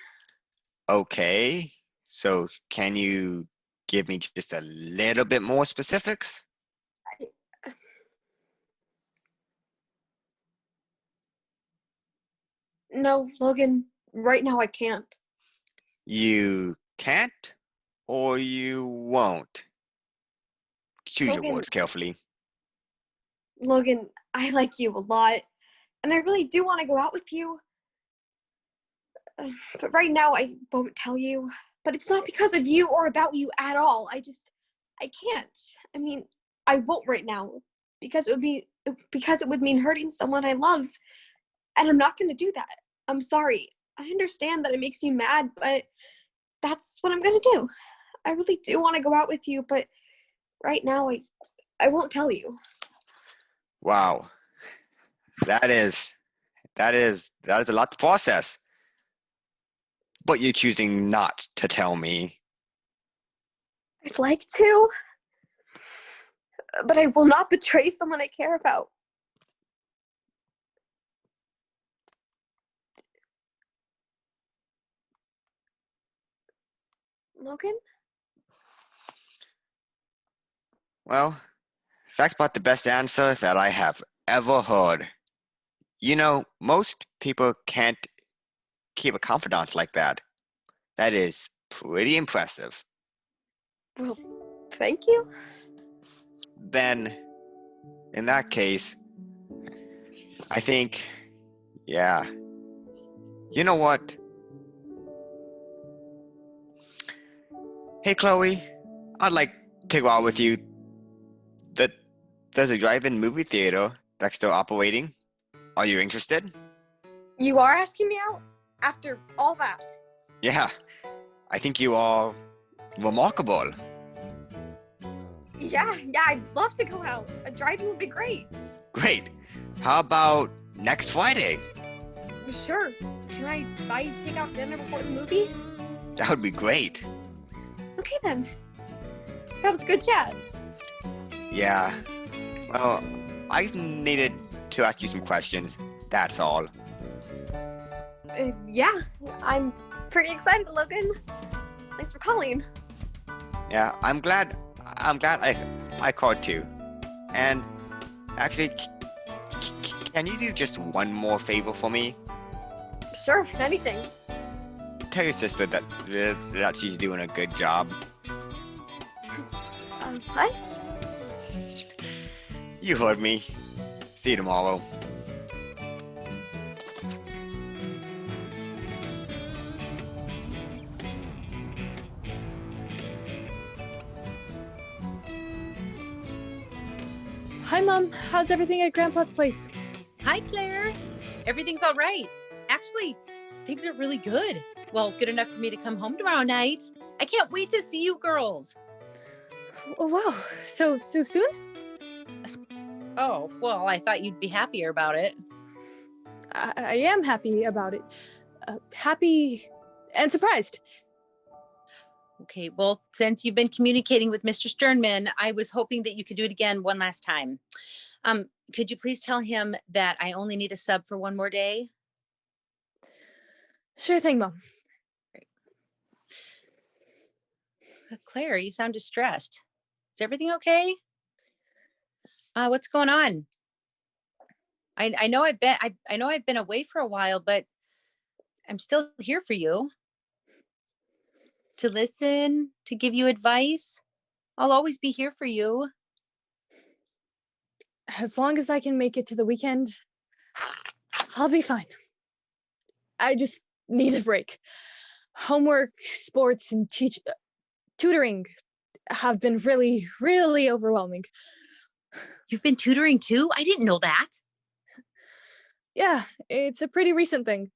Okay. So can you give me just a little bit more specifics? No, Logan, right now I can't. You can't or you won't? Choose your Logan, words carefully. Logan, I like you a lot, and I really do want to go out with you. But right now I won't tell you. But it's not because of you or about you at all. I can't. I mean, I won't right now because it would mean hurting someone I love, and I'm not going to do that. I'm sorry. I understand that it makes you mad, but that's what I'm going to do. I really do want to go out with you, but right now I won't tell you. Wow. That is a lot to process. But you're choosing not to tell me. I'd like to, but I will not betray someone I care about. Logan? Well, that's about the best answer that I have ever heard. You know, most people can't keep a confidant like that. That is pretty impressive. Well, thank you. Then, in that case, I think, yeah. You know what? Hey, Chloe, I'd like to go out with you. There's a drive-in movie theater that's still operating. Are you interested? You are asking me out? After all that? Yeah, I think you are remarkable. Yeah, I'd love to go out. A drive-in would be great. Great. How about next Friday? Sure. Can I buy you takeout dinner before the movie? That would be great. Okay then. That was a good chat. Yeah. Well, I just needed to ask you some questions. That's all. Yeah, I'm pretty excited, Logan. Thanks for calling. Yeah, I'm glad I called too. And actually, can you do just one more favor for me? Sure, anything. Tell your sister that she's doing a good job. Hi. You heard me. See you tomorrow. Hi, Mom. How's everything at Grandpa's place? Hi, Claire. Everything's all right. Actually, things are really good. Well, good enough for me to come home tomorrow night. I can't wait to see you girls. Oh, wow. So soon? Oh, well, I thought you'd be happier about it. I am happy about it. Happy and surprised. Okay, well, since you've been communicating with Mr. Sternman, I was hoping that you could do it again one last time. Could you please tell him that I only need a sub for one more day? Sure thing, Mom. Claire, you sound distressed. Is everything okay? What's going on? I know I've been away for a while, but I'm still here for you. To listen, to give you advice. I'll always be here for you. As long as I can make it to the weekend, I'll be fine. I just need a break. Homework, sports, and tutoring have been really, really overwhelming. You've been tutoring too? I didn't know that. Yeah, it's a pretty recent thing.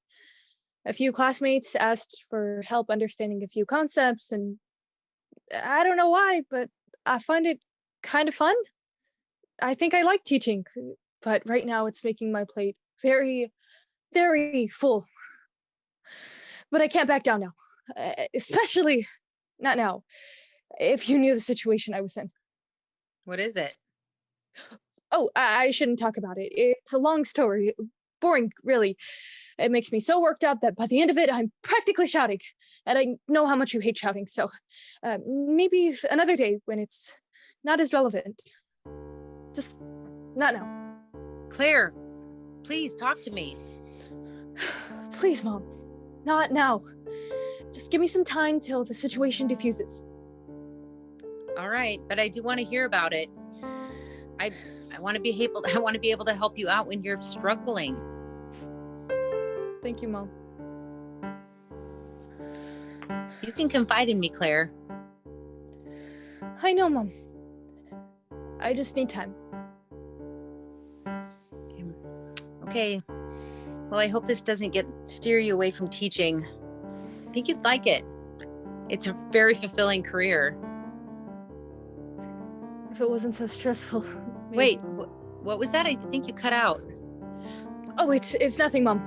A few classmates asked for help understanding a few concepts, and I don't know why, but I find it kind of fun. I think I like teaching, but right now it's making my plate very, very full. But I can't back down now, especially not now. If you knew the situation I was in. What is it? Oh, I shouldn't talk about it. It's a long story. Boring, really. It makes me so worked up that by the end of it, I'm practically shouting. And I know how much you hate shouting, so maybe another day when it's not as relevant. Just not now. Claire, please talk to me. Please, Mom. Not now. Just give me some time till the situation diffuses. All right, but I do want to hear about it. I want to be able to help you out when you're struggling. Thank you, Mom. You can confide in me, Claire. I know, Mom. I just need time. Okay. Well, I hope this doesn't steer you away from teaching. I think you'd like it. It's a very fulfilling career. If it wasn't so stressful. Wait, what was that? I think you cut out. Oh, it's nothing, Mom.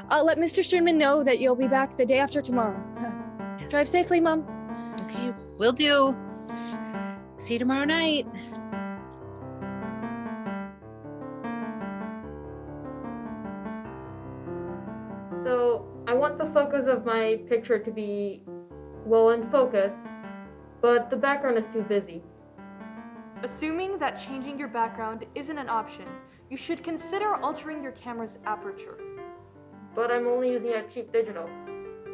I'll let Mr. Sternman know that you'll be back the day after tomorrow. Drive safely, Mom. Okay, will do. See you tomorrow night. So I want the focus of my picture to be well in focus, but the background is too busy. Assuming that changing your background isn't an option, you should consider altering your camera's aperture. But I'm only using a cheap digital.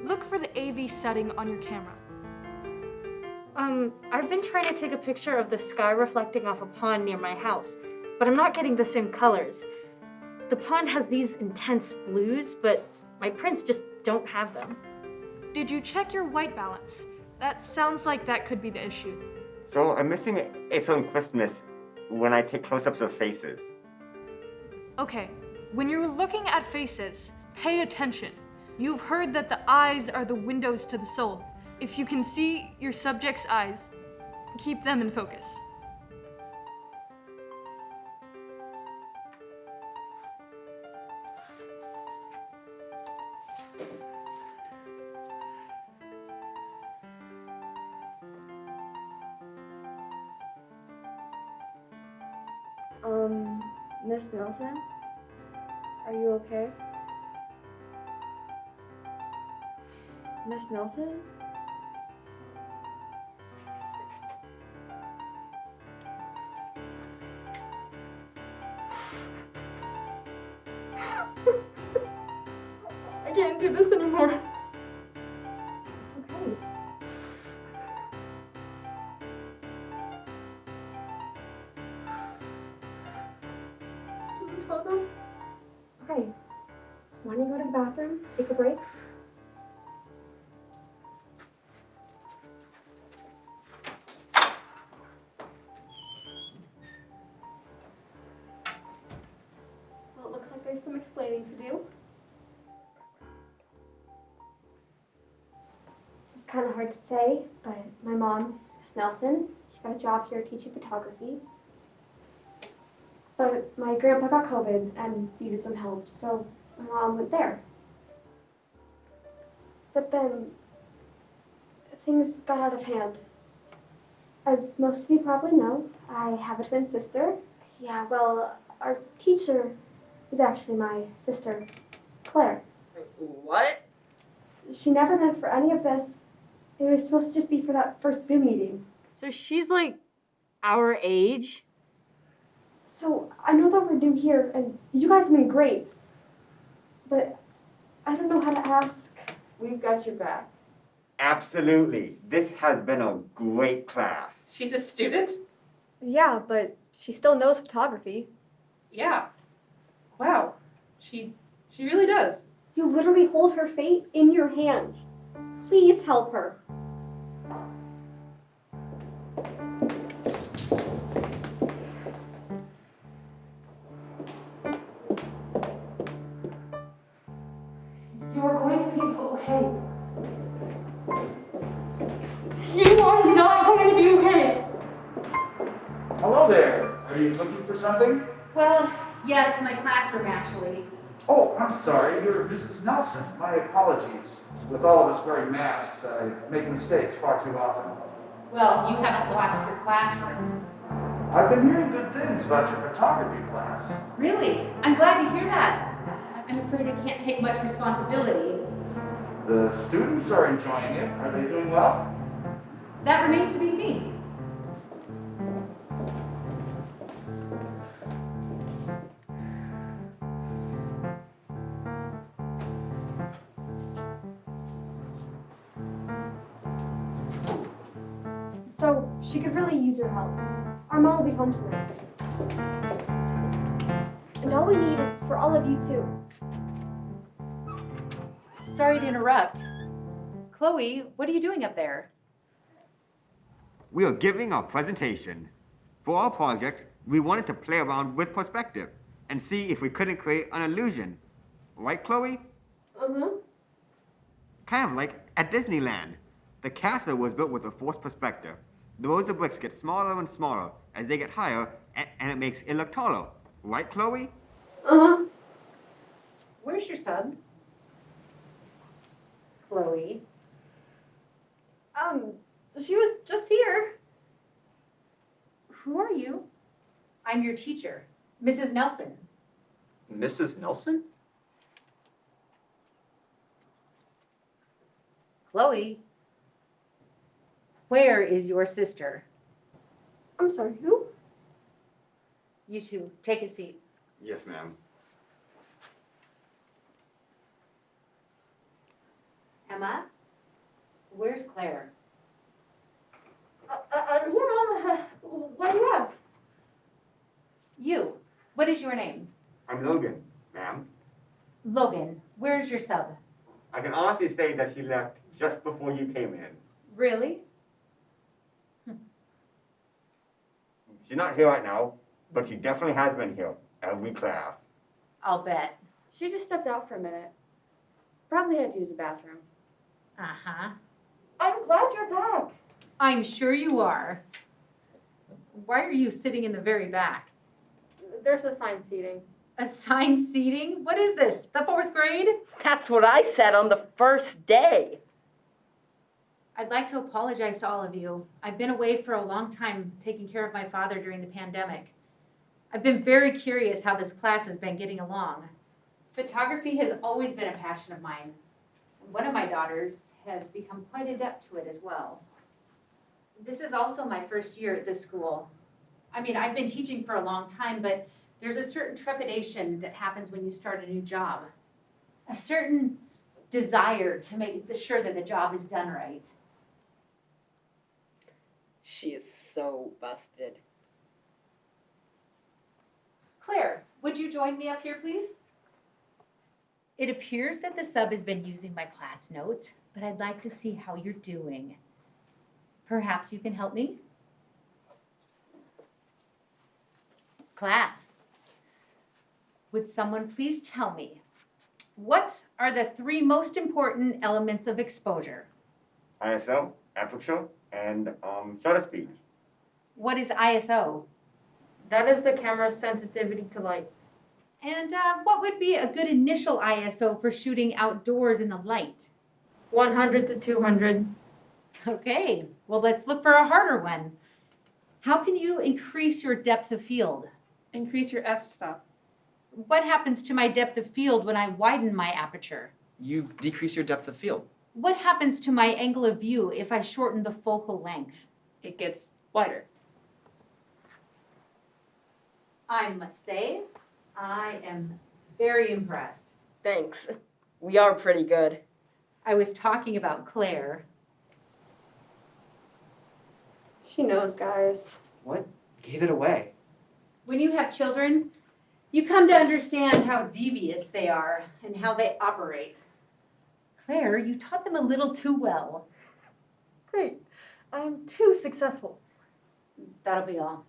Look for the AV setting on your camera. I've been trying to take a picture of the sky reflecting off a pond near my house, but I'm not getting the same colors. The pond has these intense blues, but my prints just don't have them. Did you check your white balance? That sounds like that could be the issue. So I'm missing a certain crispness when I take close-ups of faces. Okay, when you're looking at faces, pay attention. You've heard that the eyes are the windows to the soul. If you can see your subject's eyes, keep them in focus. Miss Nelson? Are you okay? Miss Nelson? I can't do this anymore. It's okay. Did you tell them? Okay. Want to go to the bathroom? Take a break? Well, it looks like there's some explaining to do. This is kind of hard to say, but my mom, Miss Nelson, she got a job here teaching photography. But my grandpa got COVID and needed some help, so my mom went there. But then things got out of hand. As most of you probably know, I have a twin sister. Yeah, well, our teacher is actually my sister, Claire. What? She never meant for any of this. It was supposed to just be for that first Zoom meeting. So she's like our age? So I know that we're new here, and you guys have been great. But I don't know how to ask. We've got your back. Absolutely. This has been a great class. She's a student? Yeah, but she still knows photography. Yeah. Wow. She really does. You literally hold her fate in your hands. Please help her. You're going to be okay. You are not going to be okay. Hello there. Are you looking for something? Well, yes, my classroom actually. Oh, I'm sorry. You're Mrs. Nelson. My apologies. With all of us wearing masks, I make mistakes far too often. Well, you haven't lost your classroom. I've been hearing good things about your photography class. Really? I'm glad to hear that. I'm afraid I can't take much responsibility. The students are enjoying it. Are they doing well? That remains to be seen. So she could really use your help. Our mom will be home tonight. And all we need is for all of you too. Sorry to interrupt. Chloe, what are you doing up there? We are giving our presentation. For our project, we wanted to play around with perspective and see if we couldn't create an illusion. Right, Chloe? Uh-huh. Kind of like at Disneyland. The castle was built with a forced perspective. The rows of bricks get smaller and smaller as they get higher, and it makes it look taller. Right, Chloe? Uh-huh. Where's your sub? Chloe. She was just here. Who are you? I'm your teacher, Mrs. Nelson. Mrs. Nelson? Chloe. Where is your sister? I'm sorry, who? You two, take a seat. Yes, ma'am. Emma, where's Claire? I'm here, Mom. Why do you ask? You, what is your name? I'm Logan, ma'am. Logan, where's your sub? I can honestly say that she left just before you came in. Really? She's not here right now, but she definitely has been here every class. I'll bet. She just stepped out for a minute. Probably had to use the bathroom. Uh-huh. I'm glad you're back. I'm sure you are. Why are you sitting in the very back? There's assigned seating. Assigned seating? What is this, the 4th grade? That's what I said on the first day. I'd like to apologize to all of you. I've been away for a long time taking care of my father during the pandemic. I've been very curious how this class has been getting along. Photography has always been a passion of mine. One of my daughters has become quite adept to it as well. This is also my first year at this school. I mean, I've been teaching for a long time, but there's a certain trepidation that happens when you start a new job. A certain desire to make sure that the job is done right. She is so busted. Claire, would you join me up here, please? It appears that the sub has been using my class notes, but I'd like to see how you're doing. Perhaps you can help me? Class, would someone please tell me, what are the 3 most important elements of exposure? ISO, aperture, and shutter speed. What is ISO? That is the camera's sensitivity to light. And what would be a good initial ISO for shooting outdoors in the light? 100 to 200. Okay, well, let's look for a harder one. How can you increase your depth of field? Increase your f-stop. What happens to my depth of field when I widen my aperture? You decrease your depth of field. What happens to my angle of view if I shorten the focal length? It gets wider. I must say, I am very impressed. Thanks. We are pretty good. I was talking about Claire. She knows, guys. What gave it away? When you have children, you come to understand how devious they are and how they operate. Claire, you taught them a little too well. Great. I'm too successful. That'll be all.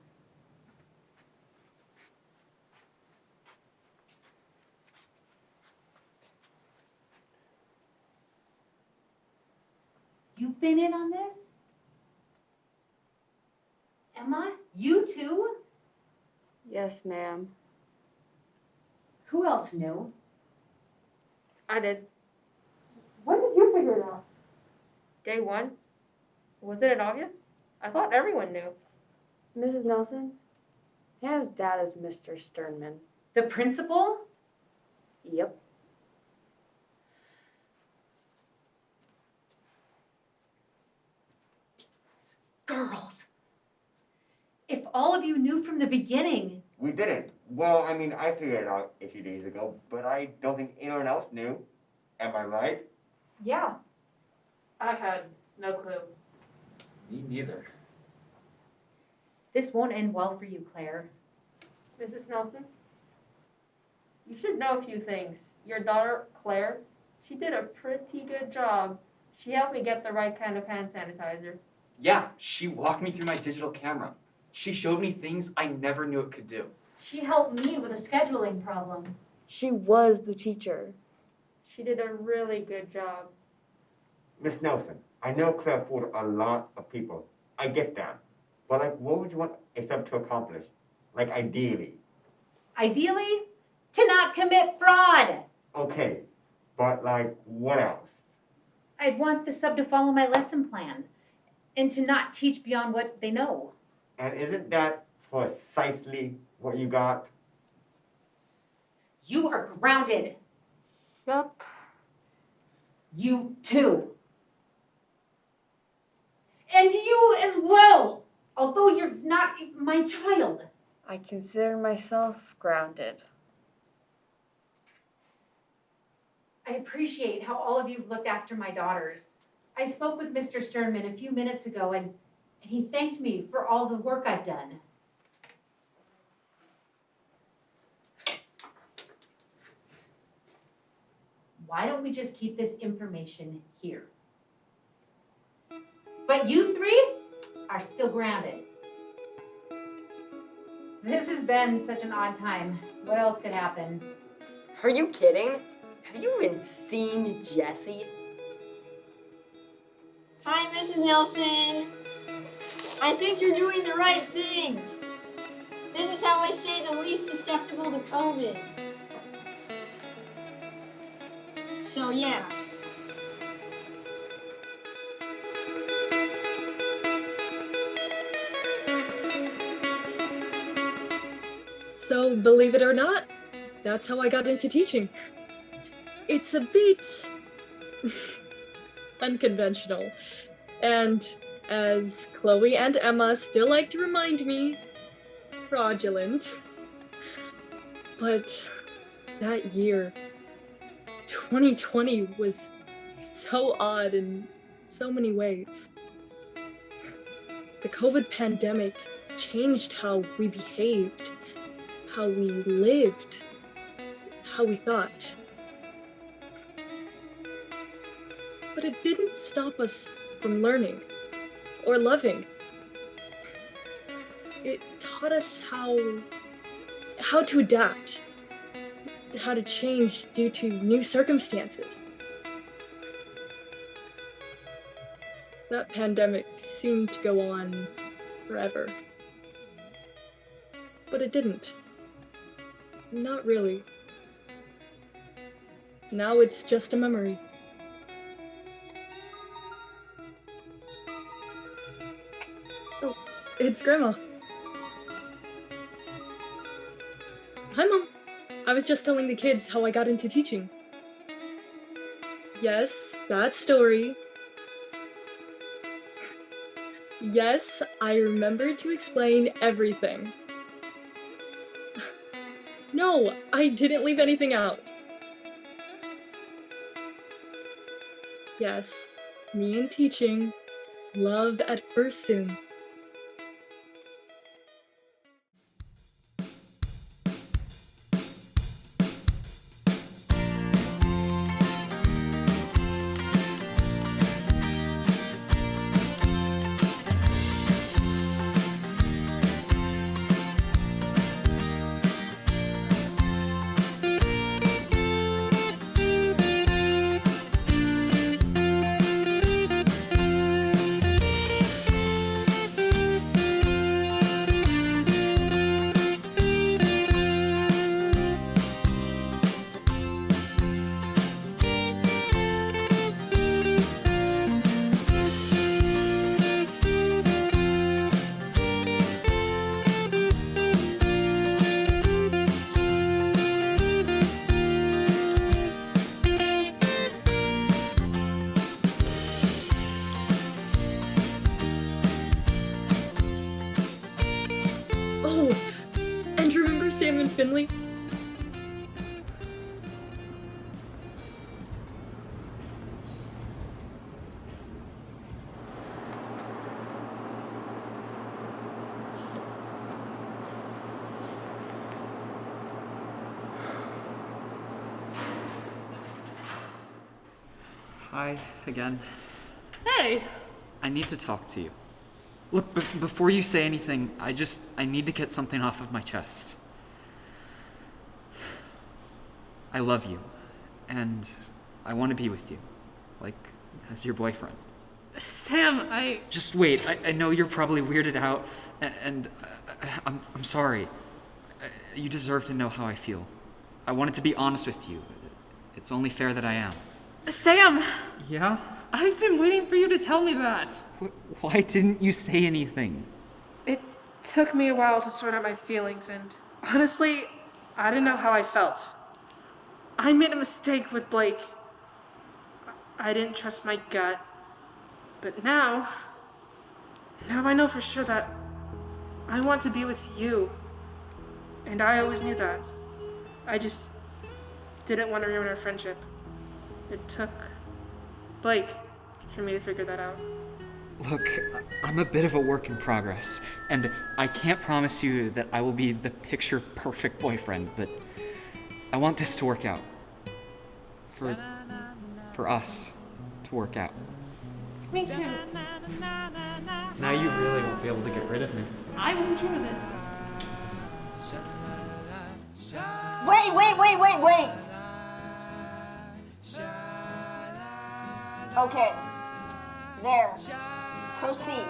You've been in on this? Emma, you too? Yes, ma'am. Who else knew? I did. When did you figure it out? Day 1? Wasn't it obvious? I thought everyone knew. Mrs. Nelson? Hannah's dad is Mr. Sternman. The principal? Yep. Girls, if all of you knew from the beginning. We didn't. Well, I mean, I figured it out a few days ago, but I don't think anyone else knew. Am I right? Yeah. I had no clue. Me neither. This won't end well for you, Claire. Mrs. Nelson? You should know a few things. Your daughter, Claire, she did a pretty good job. She helped me get the right kind of hand sanitizer. Yeah, she walked me through my digital camera. She showed me things I never knew it could do. She helped me with a scheduling problem. She was the teacher. She did a really good job. Miss Nelson, I know Claire fooled a lot of people. I get that. But, like, what would you want a sub to accomplish? Like, ideally. Ideally, to not commit fraud. Okay, but like, what else? I'd want the sub to follow my lesson plan and to not teach beyond what they know. And isn't that precisely what you got? You are grounded. Yup. You too. And you as well, although you're not my child. I consider myself grounded. I appreciate how all of you have looked after my daughters. I spoke with Mr. Sternman a few minutes ago, and he thanked me for all the work I've done. Why don't we just keep this information here? But you three are still grounded. This has been such an odd time. What else could happen? Are you kidding? Have you even seen Jessie? Hi, Mrs. Nelson. I think you're doing the right thing. This is how I stay the least susceptible to COVID. So yeah. So, believe it or not, that's how I got into teaching. It's a bit unconventional. And as Chloe and Emma still like to remind me, fraudulent. But that year, 2020, was so odd in so many ways. The COVID pandemic changed how we behaved, how we lived, how we thought. But it didn't stop us from learning or loving. It taught us how to adapt, how to change due to new circumstances. That pandemic seemed to go on forever. But it didn't. Not really. Now it's just a memory. Oh, it's Grandma. Hi, Mom. I was just telling the kids how I got into teaching. Yes, that story. Yes, I remembered to explain everything. No, I didn't leave anything out. Yes, me and teaching, love at first soon. Finley? Hi, again. Hey! I need to talk to you. Look, before you say anything, I need to get something off of my chest. I love you, and I want to be with you, like, as your boyfriend. Sam, Just wait, I know you're probably weirded out, and I'm sorry. You deserve to know how I feel. I wanted to be honest with you. It's only fair that I am. Sam! Yeah? I've been waiting for you to tell me that. Why didn't you say anything? It took me a while to sort out my feelings, and honestly, I didn't know how I felt. I made a mistake with Blake. I didn't trust my gut. But now I know for sure that I want to be with you. And I always knew that. I just didn't want to ruin our friendship. It took Blake for me to figure that out. Look, I'm a bit of a work in progress, and I can't promise you that I will be the picture-perfect boyfriend, but I want this to work out. For us to work out. Me too. Now you really won't be able to get rid of me. I won't dream of it. Wait! Okay. There. Proceed.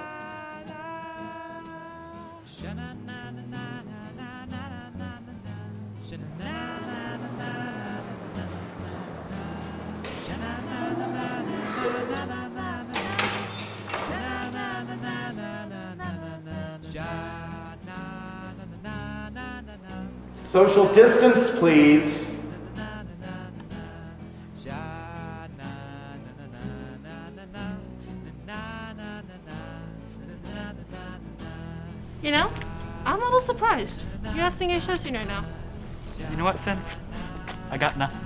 Social distance, please. You know, I'm a little surprised. You're not singing a show tune right now. You know what, Finn? I got nothing.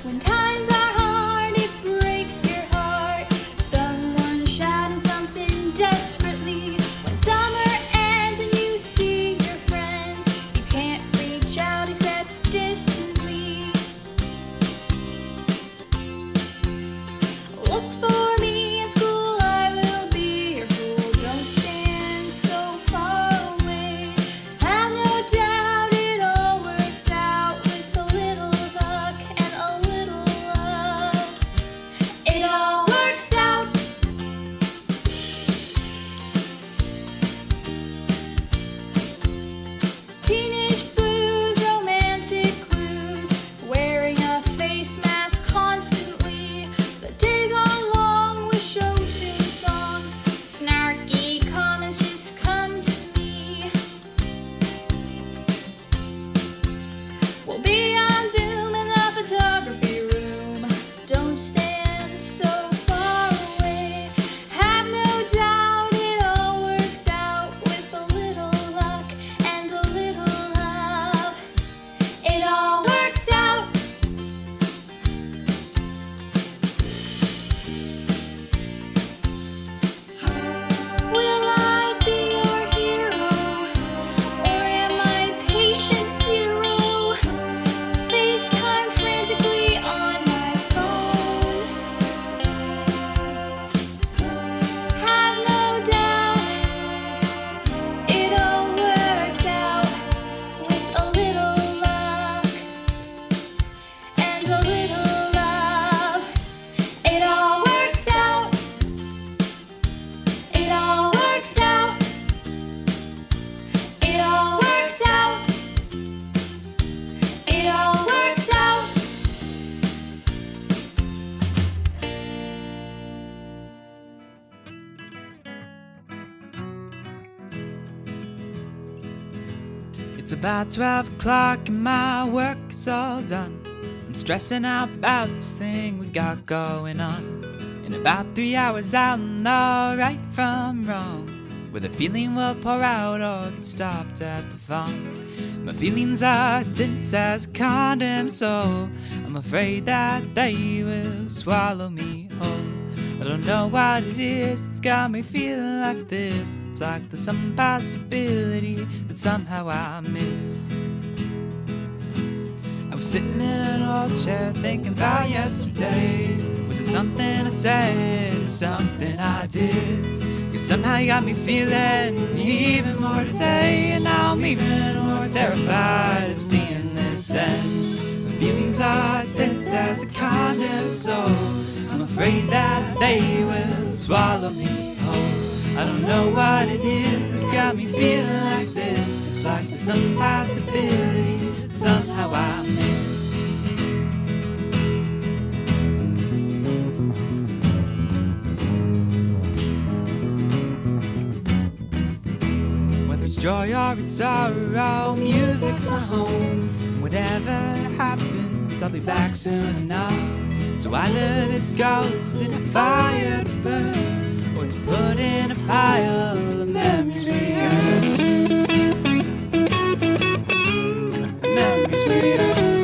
When times are hard, it breaks your heart. Someone shouting something desperately. When summer ends and you see your friends, you can't reach out except distantly. Look for me in school, I will be your fool. Don't stand so far away. Have no doubt it all works out with a little luck and a little love. It all works out. Teenage blues, romantic blues, wearing a face mask constantly. The days are long with show tune songs. Snarky comments just come to me. We'll be on Zoom in the photography room. Don't stand so far away. Have no doubt it all works out with a little luck and a little love. It all works out. Will I be your hero, or am I patient zero? FaceTime frantically on my phone. Have no doubt it all works out with a little luck and a little love. It all works out. It all works out. It all works out. It all works out. It's about 12 o'clock and my work is all done. I'm stressing out about this thing we got going on. In about 3 hours I'll know right from wrong, whether feeling will pour out or get stopped at the font. My feelings are dense as a condemned soul. I'm afraid that they will swallow me whole. I don't know what it is that's got me feeling like this. It's like there's some possibility that somehow I miss. I was sitting in an old chair thinking about yesterday. Was it something I said or something I did? Cause somehow you got me feeling even more today. And now I'm even more terrified of seeing this end. My feelings are as tense as a condemned soul. I'm afraid that they will swallow me whole. I don't know what it is that's got me feeling like this. It's like there's some possibility that somehow I miss. Whether it's joy or it's sorrow, music's my home. Whatever happens, I'll be back soon enough. So either this goes in a fire to burn, or it's put in a pile of memories we earn. Memories we earn.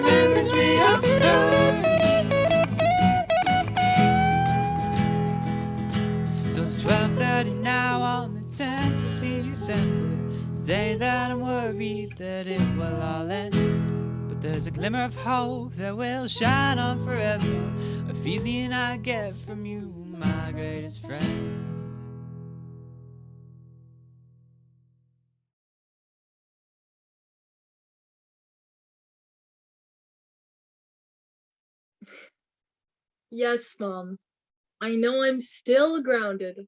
Memories we earn. So it's 12:30 now on the 10th of December. Day that I'm worried that it will all end. But there's a glimmer of hope that will shine on forever. A feeling I get from you, my greatest friend. Yes, Mom. I know I'm still grounded,